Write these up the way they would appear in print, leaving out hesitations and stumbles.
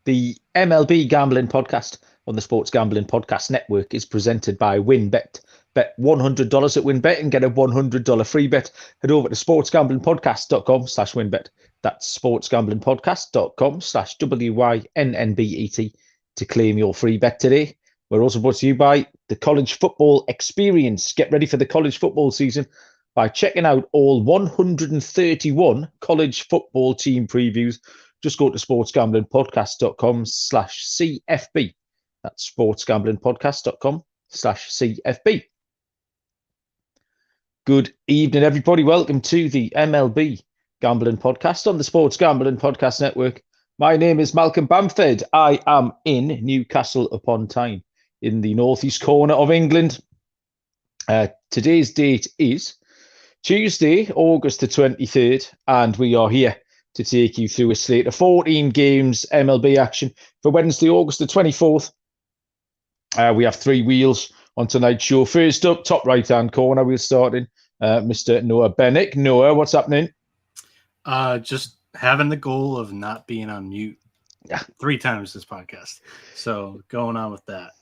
The MLB Gambling Podcast on the Sports Gambling Podcast Network is presented by WinBet. Bet $100 at WinBet and get a $100 free bet. Head over to sportsgamblingpodcast.com/WinBet. That's sportsgamblingpodcast.com/WYNNBET to claim your free bet today. We're also brought to you by the College Football Experience. Get ready for the college football season by checking out all 131 college football team previews. Just go to sportsgamblingpodcast.com/CFB. That's sportsgamblingpodcast.com/CFB. Good evening, everybody. Welcome to the MLB Gambling Podcast on the Sports Gambling Podcast Network. My name is Malcolm Bamford. I am in Newcastle upon Tyne in the northeast corner of England. Today's date is Tuesday, August the 23rd, and we are here to take you through a slate of 14 games MLB action for Wednesday, August the 24th. We have three wheels on tonight's show. First up, top right-hand corner, we'll start in Mr. Noah Bennick. Noah, what's happening? Just having the goal of not being on mute 3 times this podcast. So going on with that.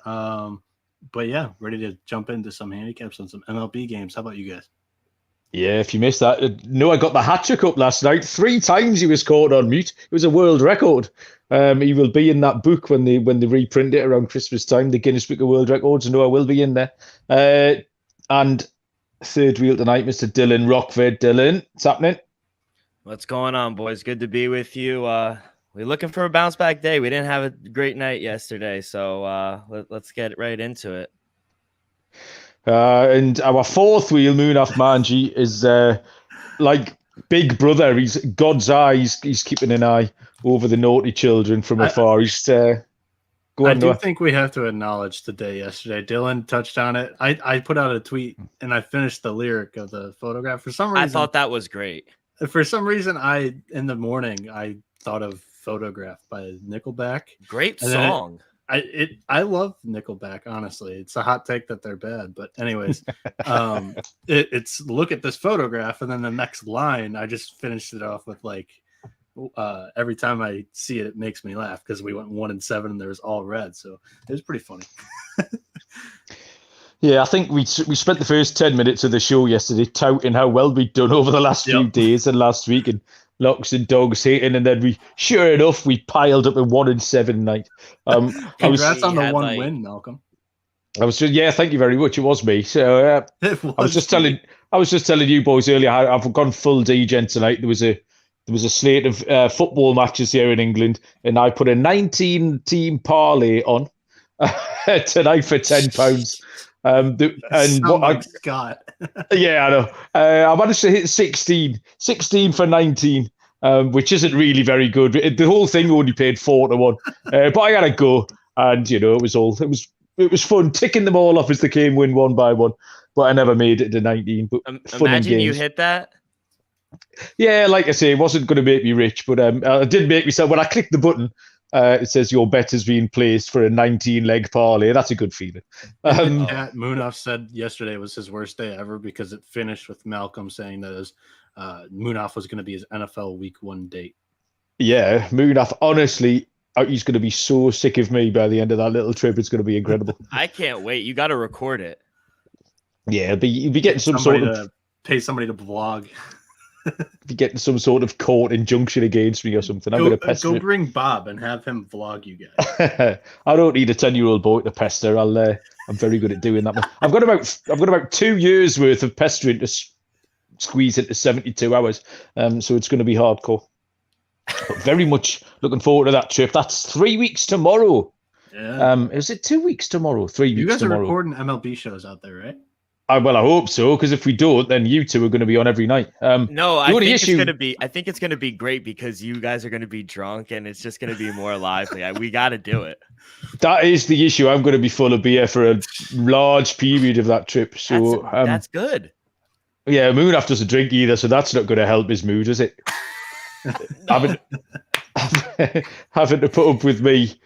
But yeah, ready to jump into some handicaps on some MLB games. How about you guys? Yeah, if you missed that, Noah got the hat trick up last night. 3 times he was caught on mute. It was a world record. He will be in that book when they reprint it around Christmas time, the Guinness Book of World Records. Noah will be in there. And third wheel tonight, Mr. Dylan Rockford. Dylan, what's happening? What's going on, boys? Good to be with you. We're looking for a bounce back day. We didn't have a great night yesterday, so let's get right into it. And our fourth wheel, Munaf Manji, is like Big Brother. He's God's eyes. He's keeping an eye over the naughty children from afar. I think we have to acknowledge the day yesterday. Dylan touched on it. I put out a tweet and I finished the lyric of the photograph. For some reason, I thought that was great. For some reason, in the morning, I thought of Photograph by Nickelback. Great song. I love Nickelback, honestly. It's a hot take that they're bad, but anyways, it's look at this photograph, and then the next line, I just finished it off with like, every time I see it, it makes me laugh because we went 1-7 and there was all red, so it was pretty funny. Yeah, I think we spent the first 10 minutes of the show yesterday touting how well we'd done over the last few days and last week, and locks and dogs hitting, and then sure enough, we piled up a 1-7 night. Congrats on the one win, Malcolm. Thank you very much. It was me. So I was just telling you boys earlier how I've gone full degen tonight. There was a slate of football matches here in England, and I put a 19-team parlay on tonight for £10. Scott. Yeah, I know. I managed to hit 16 for 19, which isn't really very good. The whole thing only paid 4-1, but I had a go, and it was fun ticking them all off as they came win one by one. But I never made it to 19. But imagine you hit that. Yeah, like I say, it wasn't going to make me rich, but it did make me so. When I clicked the button, it says your bet has been placed for a 19-leg parlay. That's a good feeling. Munaf said yesterday was his worst day ever because it finished with Malcolm saying that Munaf was going to be his NFL Week 1 date. Yeah, Munaf, honestly, he's going to be so sick of me by the end of that little trip. It's going to be incredible. I can't wait. You got to record it. Yeah, you'll be getting some sort of... Pay somebody to vlog. Be getting some sort of court injunction against me or something. I'm going to pester go bring Bob and have him vlog you guys. I don't need a 10-year-old boy to pester. I'm very good at doing that. I've got about 2 years worth of pestering to squeeze into 72 hours. So it's going to be hardcore. But very much looking forward to that trip. That's 3 weeks tomorrow. Yeah. Is it 2 weeks tomorrow? 3 weeks tomorrow. You guys are recording MLB shows out there, right? Well, I hope so, because if we don't, then you two are going to be on every night. No, I think it's going to be great because you guys are going to be drunk and it's just going to be more lively. We got to do it. That is the issue. I'm going to be full of beer for a large period of that trip. So that's good. Yeah, Munaf doesn't drink either, so that's not going to help his mood, is it? having to put up with me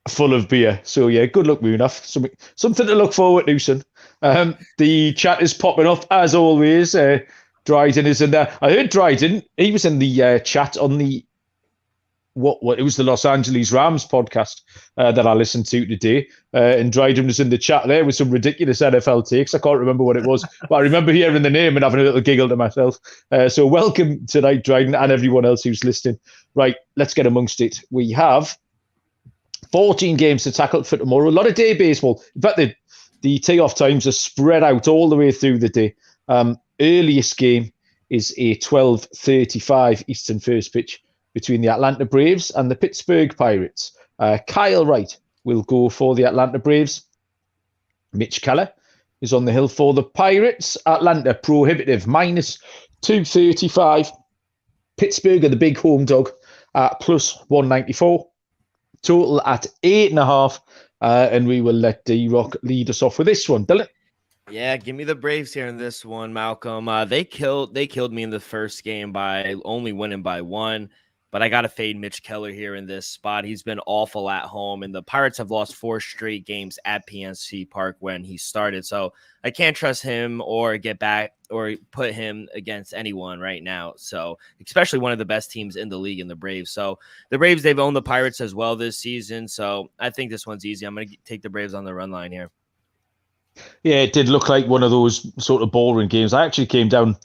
full of beer. So yeah, good luck, Munaf. Something to look forward to, son. The chat is popping up as always. Dryden is in there. I heard Dryden. He was in the chat on the what it was the Los Angeles Rams podcast that I listened to today, and Dryden was in the chat there with some ridiculous NFL takes. I can't remember what it was, but I remember hearing the name and having a little giggle to myself. So welcome tonight, Dryden, and everyone else who's listening. Right, let's get amongst it. We have 14 games to tackle for tomorrow. A lot of day baseball. In fact, the tee-off times are spread out all the way through the day. Earliest game is a 12:35 Eastern first pitch between the Atlanta Braves and the Pittsburgh Pirates. Kyle Wright will go for the Atlanta Braves. Mitch Keller is on the hill for the Pirates. Atlanta prohibitive -235. Pittsburgh are the big home dog at +194. Total at 8.5. And we will let D-Rock lead us off with this one. Dylan? Yeah, give me the Braves here in this one, Malcolm. They killed me in the first game by only winning by 1, but I got to fade Mitch Keller here in this spot. He's been awful at home, and the Pirates have lost 4 straight games at PNC Park when he started. So I can't trust him or get back or put him against anyone right now. So especially one of the best teams in the league in the Braves. So the Braves, they've owned the Pirates as well this season. So I think this one's easy. I'm going to take the Braves on the run line here. Yeah, it did look like one of those sort of boring games. I actually came down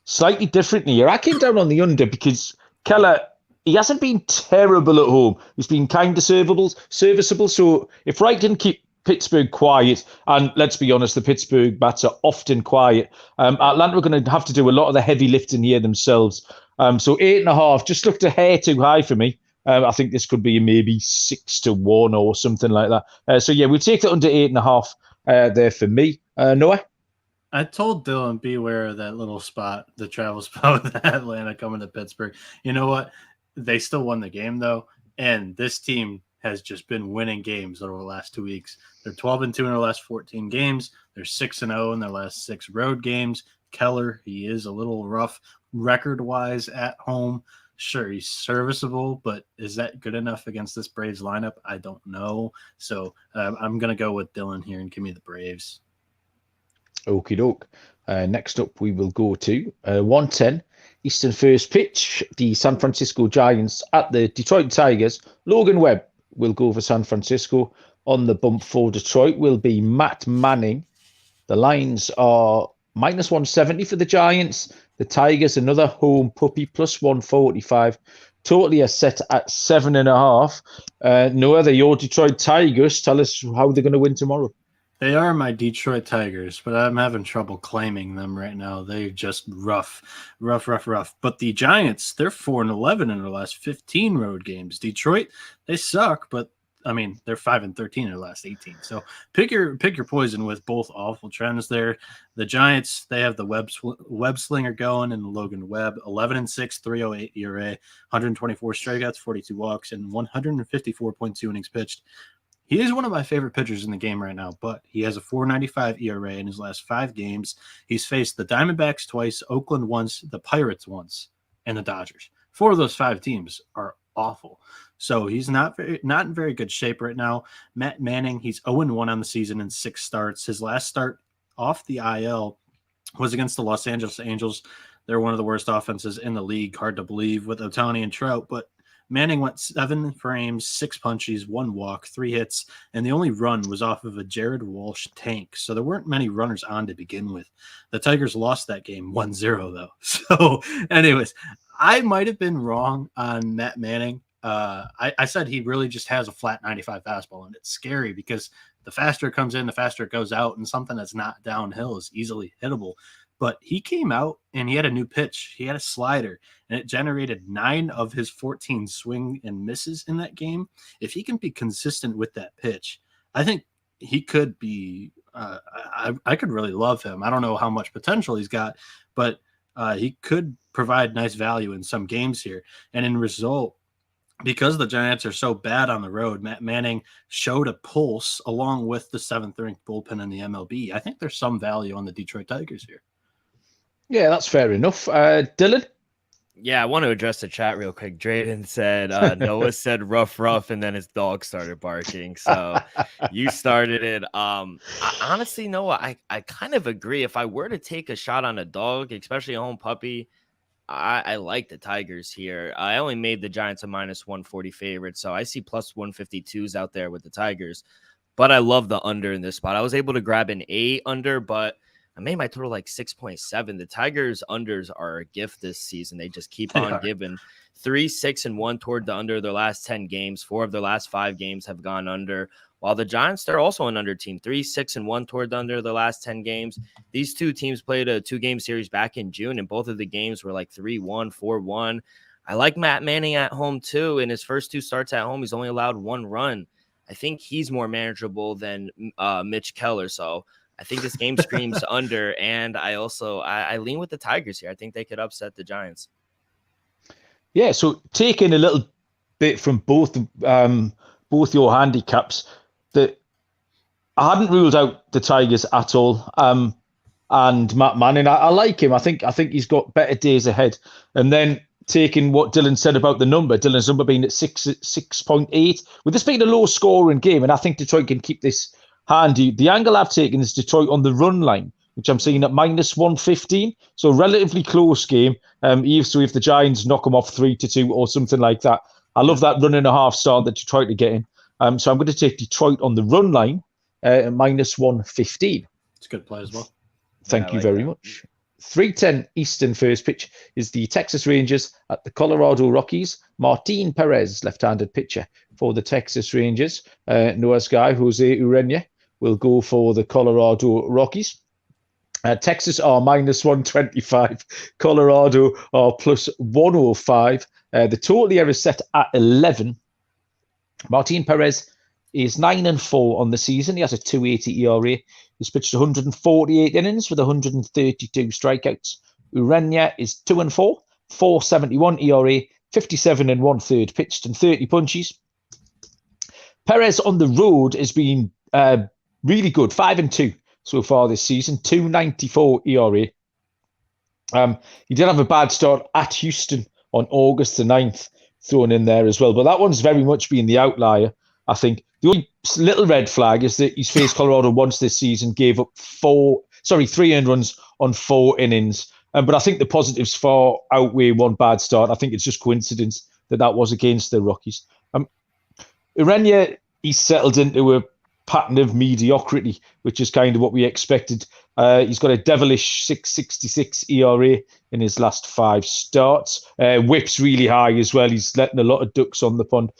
slightly differently here. I came down on the under because Keller, he hasn't been terrible at home. He's been kind of serviceable. So if Wright can keep Pittsburgh quiet, and let's be honest, the Pittsburgh bats are often quiet, Atlanta are going to have to do a lot of the heavy lifting here themselves. So 8.5 just looked a hair too high for me. I think this could be maybe 6-1 or something like that. So yeah, we'll take the under 8.5. There for me. Noah? I told Dylan, beware of that little spot, the travel spot with Atlanta coming to Pittsburgh. You know what? They still won the game, though, and this team has just been winning games over the last 2 weeks. They're 12-2 in their last 14 games. They're 6-0 in their last 6 road games. Keller, he is a little rough record-wise at home. Sure, he's serviceable, but is that good enough against this Braves lineup? I don't know. So I'm going to go with Dylan here and give me the Braves. Okie doke. Next up, we will go to 1:10 Eastern first pitch. The San Francisco Giants at the Detroit Tigers. Logan Webb will go for San Francisco. On the bump for Detroit will be Matt Manning. The lines are -170 for the Giants. The Tigers, another home puppy, +145. Totally are set at 7.5. Noah, they're your Detroit Tigers. Tell us how they're going to win tomorrow. They are my Detroit Tigers, but I'm having trouble claiming them right now. They're just rough. But the Giants, they're 4-11 in their last 15 road games. Detroit, they suck, but I mean, they're 5-13 in their last 18. So pick your poison with both awful trends there. The Giants, they have the web slinger going and Logan Webb, 11-6, 3.08 ERA, 124 strikeouts, 42 walks, and 154.2 innings pitched. He is one of my favorite pitchers in the game right now, but he has a 4.95 ERA in his last 5 games. He's faced the Diamondbacks twice, Oakland once, the Pirates once, and the Dodgers. 4 of those 5 teams are awful. So he's not in very good shape right now. Matt Manning, he's 0-1 on the season in 6 starts. His last start off the IL was against the Los Angeles Angels. They're one of the worst offenses in the league. Hard to believe with Ohtani and Trout, but Manning went 7 frames, 6 punchies, 1 walk, 3 hits, and the only run was off of a Jared Walsh tank. So there weren't many runners on to begin with. The Tigers lost that game 1-0, though. So anyways, I might have been wrong on Matt Manning. I said he really just has a flat 95 fastball, and it's scary because the faster it comes in, the faster it goes out, and something that's not downhill is easily hittable. But he came out and he had a new pitch. He had a slider, and it generated 9 of his 14 swing and misses in that game. If he can be consistent with that pitch, I think he could be I could really love him. I don't know how much potential he's got, but he could provide nice value in some games here. And in result, because the Giants are so bad on the road, Matt Manning showed a pulse along with the 7th-ranked bullpen in the MLB. I think there's some value on the Detroit Tigers here. Yeah, that's fair enough. Dylan? Yeah, I want to address the chat real quick. Drayden said, Noah said rough, and then his dog started barking. So you started it. Honestly, Noah, I kind of agree. If I were to take a shot on a dog, especially a home puppy, I like the Tigers here. I only made the Giants a minus 140 favorite, so I see plus 152s out there with the Tigers. But I love the under in this spot. I was able to grab an 8 under, but I made my total like 6.7. The Tigers unders are a gift this season. They just keep on giving 3, 6, and 1 toward the under their last 10 games. 4 of their last 5 games have gone under. While the Giants, they're also an under team, 3, 6, and 1 toward the under the last 10 games. These two teams played a 2-game series back in June, and both of the games were like 3-1, 4-1. I like Matt Manning at home too. In his first 2 starts at home, he's only allowed 1 run. I think he's more manageable than Mitch Keller. So I think this game screams under. And I lean with the Tigers here. I think they could upset the Giants. Yeah, so taking a little bit from both your handicaps, that I hadn't ruled out the Tigers at all. And Matt Manning, I like him. I think he's got better days ahead. And then taking what Dylan said about the number, Dylan's number being at 6.8, with this being a low scoring game, and I think Detroit can keep this handy. The angle I've taken is Detroit on the run line, which I'm seeing at minus 115. So relatively close game. So if the Giants knock them off 3-2 or something like that, I love that run and a half start that Detroit are getting. So I'm going to take Detroit on the run line at minus 115. It's a good play as well. Thank you very much. 3:10 Eastern first pitch is the Texas Rangers at the Colorado Rockies. Martin Perez, left-handed pitcher for the Texas Rangers. Noah's guy, Jose Urena, will go for the Colorado Rockies. Texas are minus 125. Colorado are plus 105. The total here is set at 11. Martin Perez is 9-4 on the season. He has a 2.80 ERA. He's pitched 148 innings with 132 strikeouts. Urena is 2-4, 4.71 ERA, 57 1/3 pitched and 30 punches. Perez on the road has been really good, 5-2 so far this season, 2.94 ERA. He did have a bad start at Houston on August the 9th, thrown in there as well, but that one's very much been the outlier, I think. The only little red flag is that he's faced Colorado once this season, gave up 3 earned runs on 4 innings. But I think the positives far outweigh one bad start. I think it's just coincidence that was against the Rockies. Urena, he's settled into a pattern of mediocrity, which is kind of what we expected. He's got a devilish 6.66 ERA in his last 5 starts. Whip's really high as well. He's letting a lot of ducks on the pond.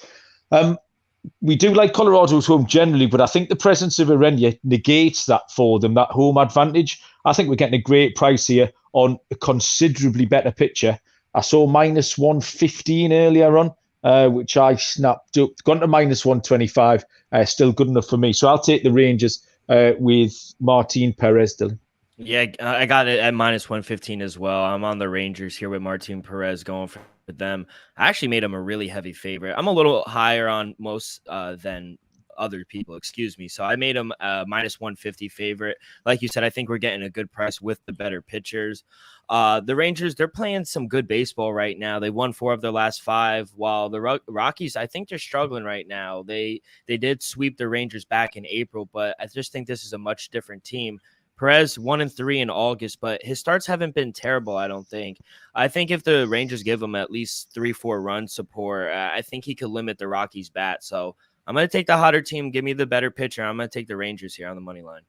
We do like Colorado's home generally, but I think the presence of Urena negates that for them, that home advantage. I think we're getting a great price here on a considerably better pitcher. I saw minus 115 earlier on, which I snapped up. Gone to minus 125, still good enough for me. So I'll take the Rangers with Martin Perez, Dylan. Yeah, I got it at minus 115 as well. I'm on the Rangers here with Martin Perez going for them. I actually made him a really heavy favorite. I'm a little higher on most than other people, excuse me. So I made him a minus 150 favorite. Like you said, I think we're getting a good price with the better pitchers. The Rangers, they're playing some good baseball right now. They won 4 of their last 5, while the Rockies, I think they're struggling right now. They did sweep the Rangers back in April, but I just think this is a much different team. Perez 1-3 in August, but his starts haven't been terrible, I don't think. I think if the Rangers give him at least 3-4 run support, I think he could limit the Rockies' bat. So I'm going to take the hotter team. Give me the better pitcher. I'm going to take the Rangers here on the money line.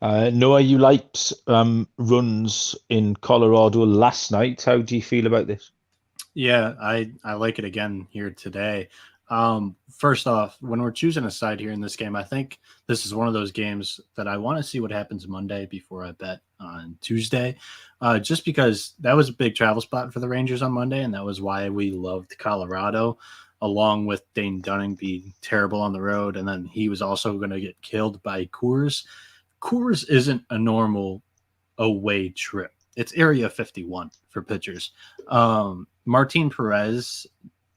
Noah, you liked runs in Colorado last night. How do you feel about this? Yeah, I like it again here today. First off, when we're choosing a side here in this game, I think this is one of those games that I want to see what happens Monday before I bet on Tuesday, just because that was a big travel spot for the Rangers on Monday, and that was why we loved Colorado, along with Dane Dunning being terrible on the road, and then he was also going to get killed by Coors. Coors isn't a normal away trip. It's Area 51 for pitchers. Martin Perez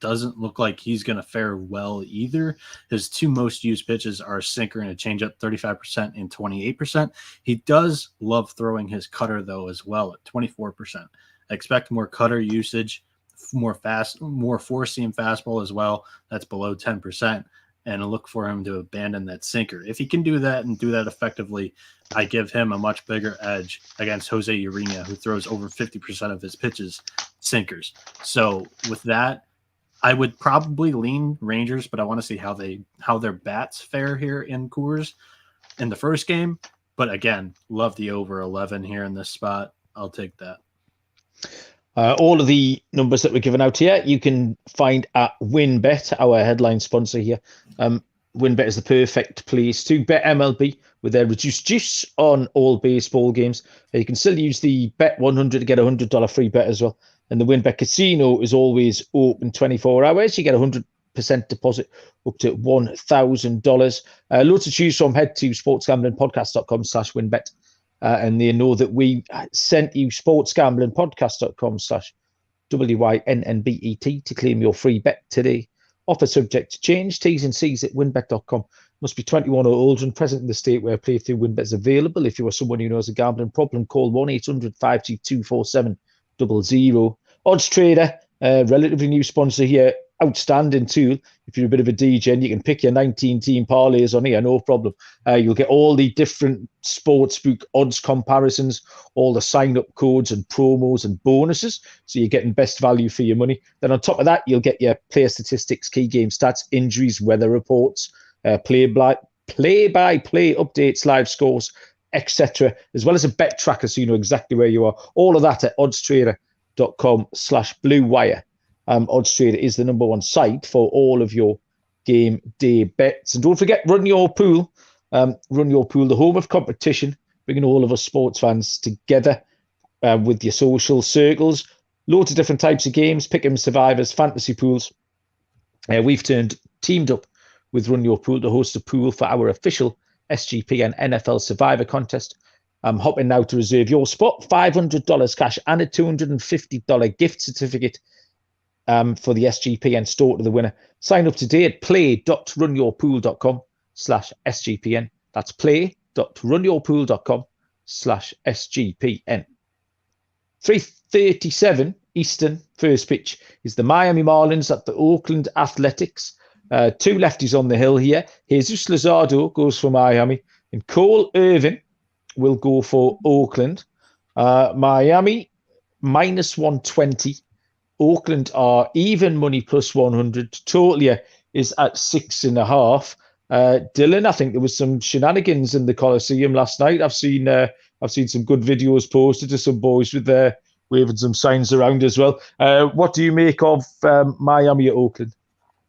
doesn't look like he's going to fare well either. His 2 most used pitches are a sinker and a changeup, 35% and 28%. He does love throwing his cutter, though, as well at 24%. I expect more cutter usage, more four-seam fastball as well. That's below 10%. and look for him to abandon that sinker. If he can do that and do that effectively, I give him a much bigger edge against Jose Urena, who throws over 50% of his pitches sinkers. So with that, I would probably lean Rangers, but I want to see how their bats fare here in Coors in the first game. But again, love the over 11 here in this spot. I'll take that. All of the numbers that we're giving out here, you can find at WinBet, our headline sponsor here. WinBet is the perfect place to bet MLB with their reduced juice on all baseball games. You can still use the Bet 100 to get a $100 free bet as well. And the WinBet Casino is always open 24 hours. You get a 100% deposit up to $1,000. Loads to choose from. Head to sportsgamblingpodcast.com/winbet. And they know that we sent you sportsgamblingpodcast.com/WYNNBET to claim your free bet today. Offer subject to change. T's and C's at winbet.com. Must be 21 or older and present in the state where playthrough WinBet is available. If you are someone who knows a gambling problem, call 1-800-522-4700. Odds Trader, relatively new sponsor here. Outstanding tool. If you're a bit of a DJ, and you can pick your 19-team parlays on here, no problem. You'll get all the different sportsbook odds comparisons, all the sign-up codes and promos and bonuses, so you're getting best value for your money. Then on top of that, you'll get your player statistics, key game stats, injuries, weather reports, play-by-play updates, live scores, etc., as well as a bet tracker so you know exactly where you are. All of that at oddstrader.com/bluewire. Odds Trader is the number one site for all of your game day bets. And don't forget, Run Your Pool. Run Your Pool, the home of competition, bringing all of us sports fans together with your social circles. Loads of different types of games, pick'em, survivors, fantasy pools. We've teamed up with Run Your Pool to host a pool for our official SGPN NFL Survivor contest. I'm hopping now to reserve your spot. $500 cash and a $250 gift certificate for the SGPN store to the winner. Sign up today at play.runyourpool.com/SGPN. That's play.runyourpool.com/SGPN. 3:37 Eastern, first pitch is the Miami Marlins at the Oakland Athletics. Two lefties on the hill here. Jesus Luzardo goes for Miami, and Cole Irvin will go for Oakland. Miami -120. Oakland are even money +100. Total is at 6.5. Dylan, I think there was some shenanigans in the Coliseum last night. I've seen some good videos posted to some boys with waving some signs around as well. What do you make of Miami at Oakland?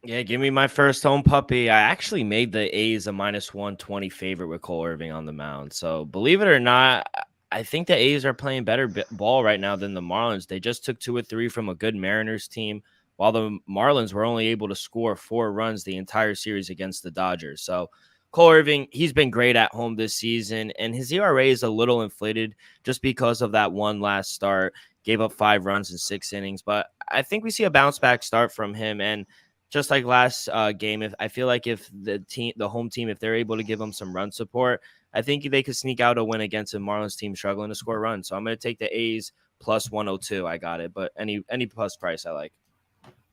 Yeah, give me my first home puppy. I actually made the A's a -120 favorite with Cole Irvin on the mound. So believe it or not, I think the A's are playing better ball right now than the Marlins. They just took 2 or 3 from a good Mariners team, while the Marlins were only able to score 4 runs the entire series against the Dodgers. So Cole Irvin, he's been great at home this season, and his ERA is a little inflated just because of that one last start. Gave up 5 runs in 6 innings, but I think we see a bounce back start from him. And just like last game, if the home team, if they're able to give him some run support, I think they could sneak out a win against a Marlins team struggling to score runs. So I'm going to take the A's +102. I got it, but any plus price I like.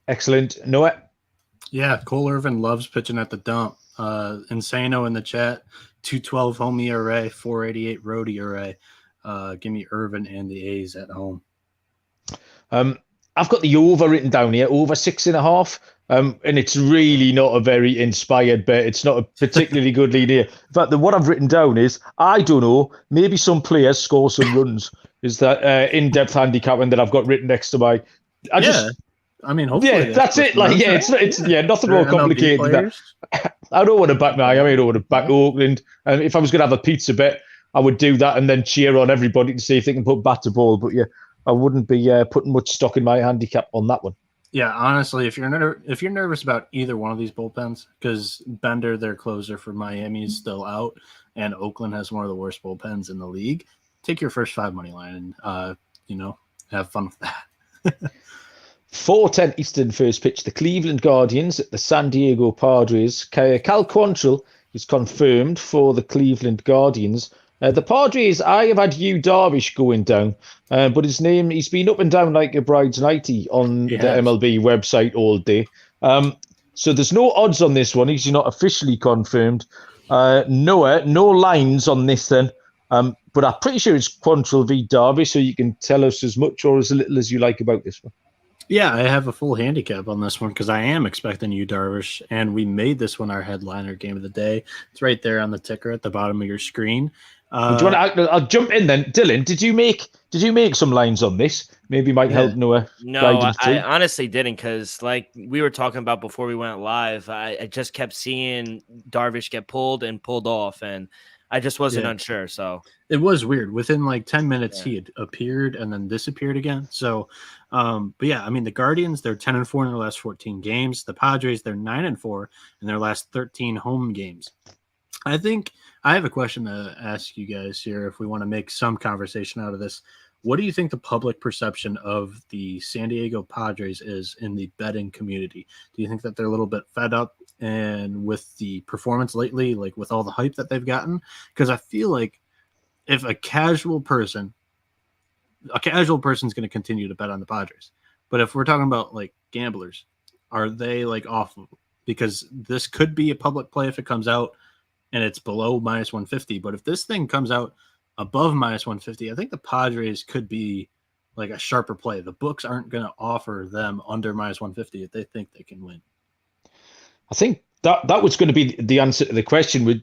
Excellent. Noah? Yeah, Cole Irvin loves pitching at the dump. Insano in the chat, 212 home ERA, 488 road ERA. Give me Irvin and the A's at home. I've got the over written down here, over 6.5. And it's really not a very inspired bet. It's not a particularly good lead here. In fact, what I've written down is, I don't know, maybe some players score some runs. Is that in-depth handicapping that I've got written next to my... hopefully. Yeah, that's it. Like, yeah, it's nothing more complicated than that. I don't want to back Miami. I don't want to back Oakland. And if I was going to have a pizza bet, I would do that and then cheer on everybody to see if they can put bat to ball. But yeah, I wouldn't be putting much stock in my handicap on that one. Yeah, honestly, if you're nervous about either one of these bullpens, because Bender, their closer for Miami, is still out, and Oakland has one of the worst bullpens in the league, take your first 5 money line and have fun with that. 4:10 Eastern, first pitch. The Cleveland Guardians at the San Diego Padres. Cal Quantrill is confirmed for the Cleveland Guardians. The Padres, I have had Yu Darvish going down, but he's been up and down like a bride's nightie on the MLB website all day. So there's no odds on this one. He's not officially confirmed. Noah, no lines on this then. But I'm pretty sure it's Quantrill v Derby, so you can tell us as much or as little as you like about this one. Yeah, I have a full handicap on this one because I am expecting you, Darvish, and we made this one our headliner game of the day. It's right there on the ticker at the bottom of your screen. Do you want to? I'll jump in then. Dylan, did you make some lines on this? Maybe might help Noah. No, I honestly didn't because, like we were talking about before we went live, I just kept seeing Darvish get pulled and pulled off, and I just wasn't unsure. So it was weird. Within like 10 minutes, he had appeared and then disappeared again. So, but yeah, I mean, the Guardians, they're 10-4 in their last 14 games. The Padres, they're 9-4 in their last 13 home games. I think I have a question to ask you guys here if we want to make some conversation out of this. What do you think the public perception of the San Diego Padres is in the betting community? Do you think that they're a little bit fed up and with the performance lately, like with all the hype that they've gotten? Because I feel like if a casual person's going to continue to bet on the Padres. But if we're talking about like gamblers, are they like off? Because this could be a public play if it comes out and it's below minus 150. But if this thing comes out above minus 150, I think the Padres could be like a sharper play. The books aren't going to offer them under minus 150 if they think they can win. I think that was going to be the answer to the question with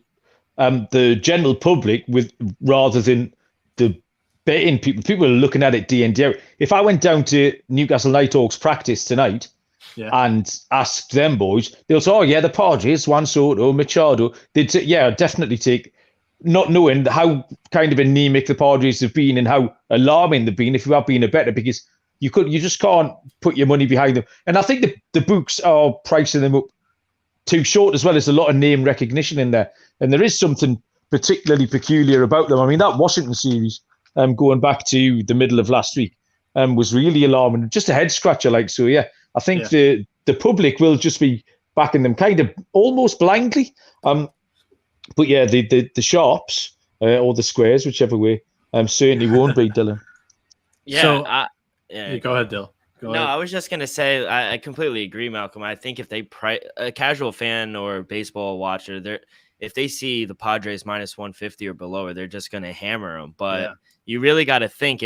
the general public, with rather than the betting people. People are looking at it D&D. If I went down to Newcastle Nighthawks practice tonight and asked them boys, they'll say, "Oh yeah, the Padres, Juan Soto, Machado." They'd say, "Yeah, I'd definitely take." Not knowing how kind of anemic the Padres have been and how alarming they've been if you have been a better, because you just can't put your money behind them. And I think the books are pricing them up too short as well. There's a lot of name recognition in there. And there is something particularly peculiar about them. I mean, that Washington series, going back to the middle of last week, was really alarming. Just a head scratcher, like, so yeah. I think the public will just be backing them kind of almost blindly. But yeah, the sharps or the squares, whichever way, certainly won't be, Dylan. Yeah, so, go ahead, Dill. I was just gonna say I completely agree, Malcolm. I think if a casual fan or baseball watcher, if they see the Padres minus 150 or below, they're just gonna hammer them. But you really got to think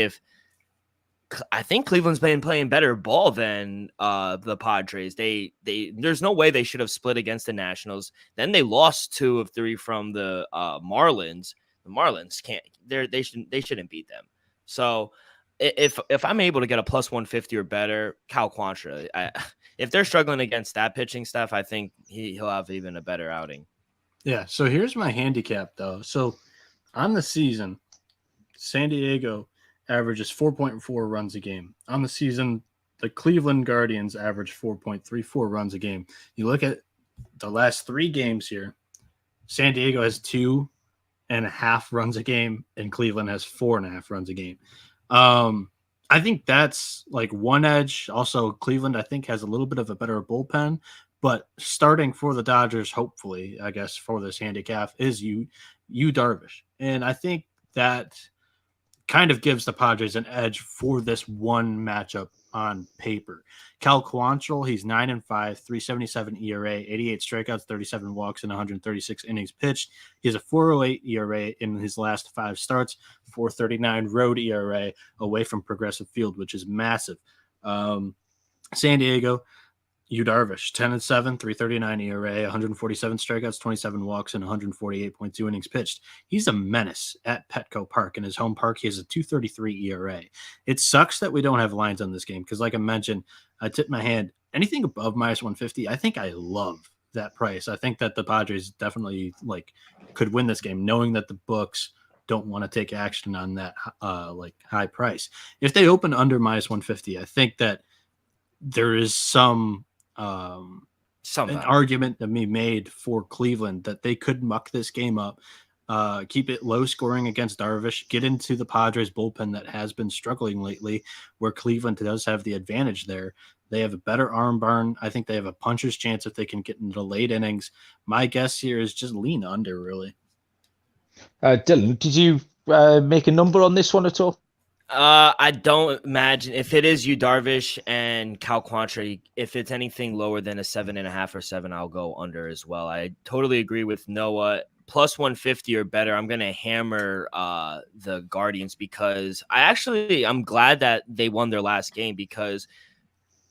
I think Cleveland's been playing better ball than the Padres. There's no way they should have split against the Nationals. Then they lost 2 of 3 from the Marlins. The Marlins can't. They shouldn't beat them. So if I'm able to get a plus 150 or better, Cal Quantrill, if they're struggling against that pitching stuff, I think he'll have even a better outing. Yeah. So here's my handicap though. So on the season, San Diego averages 4.4 runs a game. On the season, the Cleveland Guardians average 4.34 runs a game. You look at the last 3 games here, San Diego has 2.5 runs a game, and Cleveland has 4.5 runs a game. I think that's like one edge. Also, Cleveland, I think, has a little bit of a better bullpen, but starting for the Dodgers, hopefully, I guess, for this handicap is you Darvish. And I think that kind of gives the Padres an edge for this one matchup on paper. Cal Quantrill, he's 9-5, 3.77 ERA, 88 strikeouts, 37 walks, and 136 innings pitched. He has a 4.08 ERA in his last 5 starts, 4.39 road ERA away from Progressive Field, which is massive. San Diego, Yu Darvish, 10-7, 3.39 ERA, 147 strikeouts, 27 walks, and 148.2 innings pitched. He's a menace at Petco Park. In his home park, he has a 2.33 ERA. It sucks that we don't have lines on this game because, like I mentioned, I tipped my hand. Anything above minus 150, I think I love that price. I think that the Padres definitely could win this game, knowing that the books don't want to take action on that high price. If they open under minus 150, I think that there is an argument to be made for Cleveland that they could muck this game up, keep it low scoring against Darvish, get into the Padres bullpen that has been struggling lately, where Cleveland does have the advantage there. They have a better arm barn. I think they have a puncher's chance if they can get into the late innings. My guess here is just lean under, really. Dylan, did you make a number on this one at all? I don't imagine if it is you, Darvish and Cal Quantrill, if it's anything lower than a 7.5 or 7, I'll go under as well. I totally agree with Noah. Plus 150 or better, I'm going to hammer the Guardians because I'm glad that they won their last game because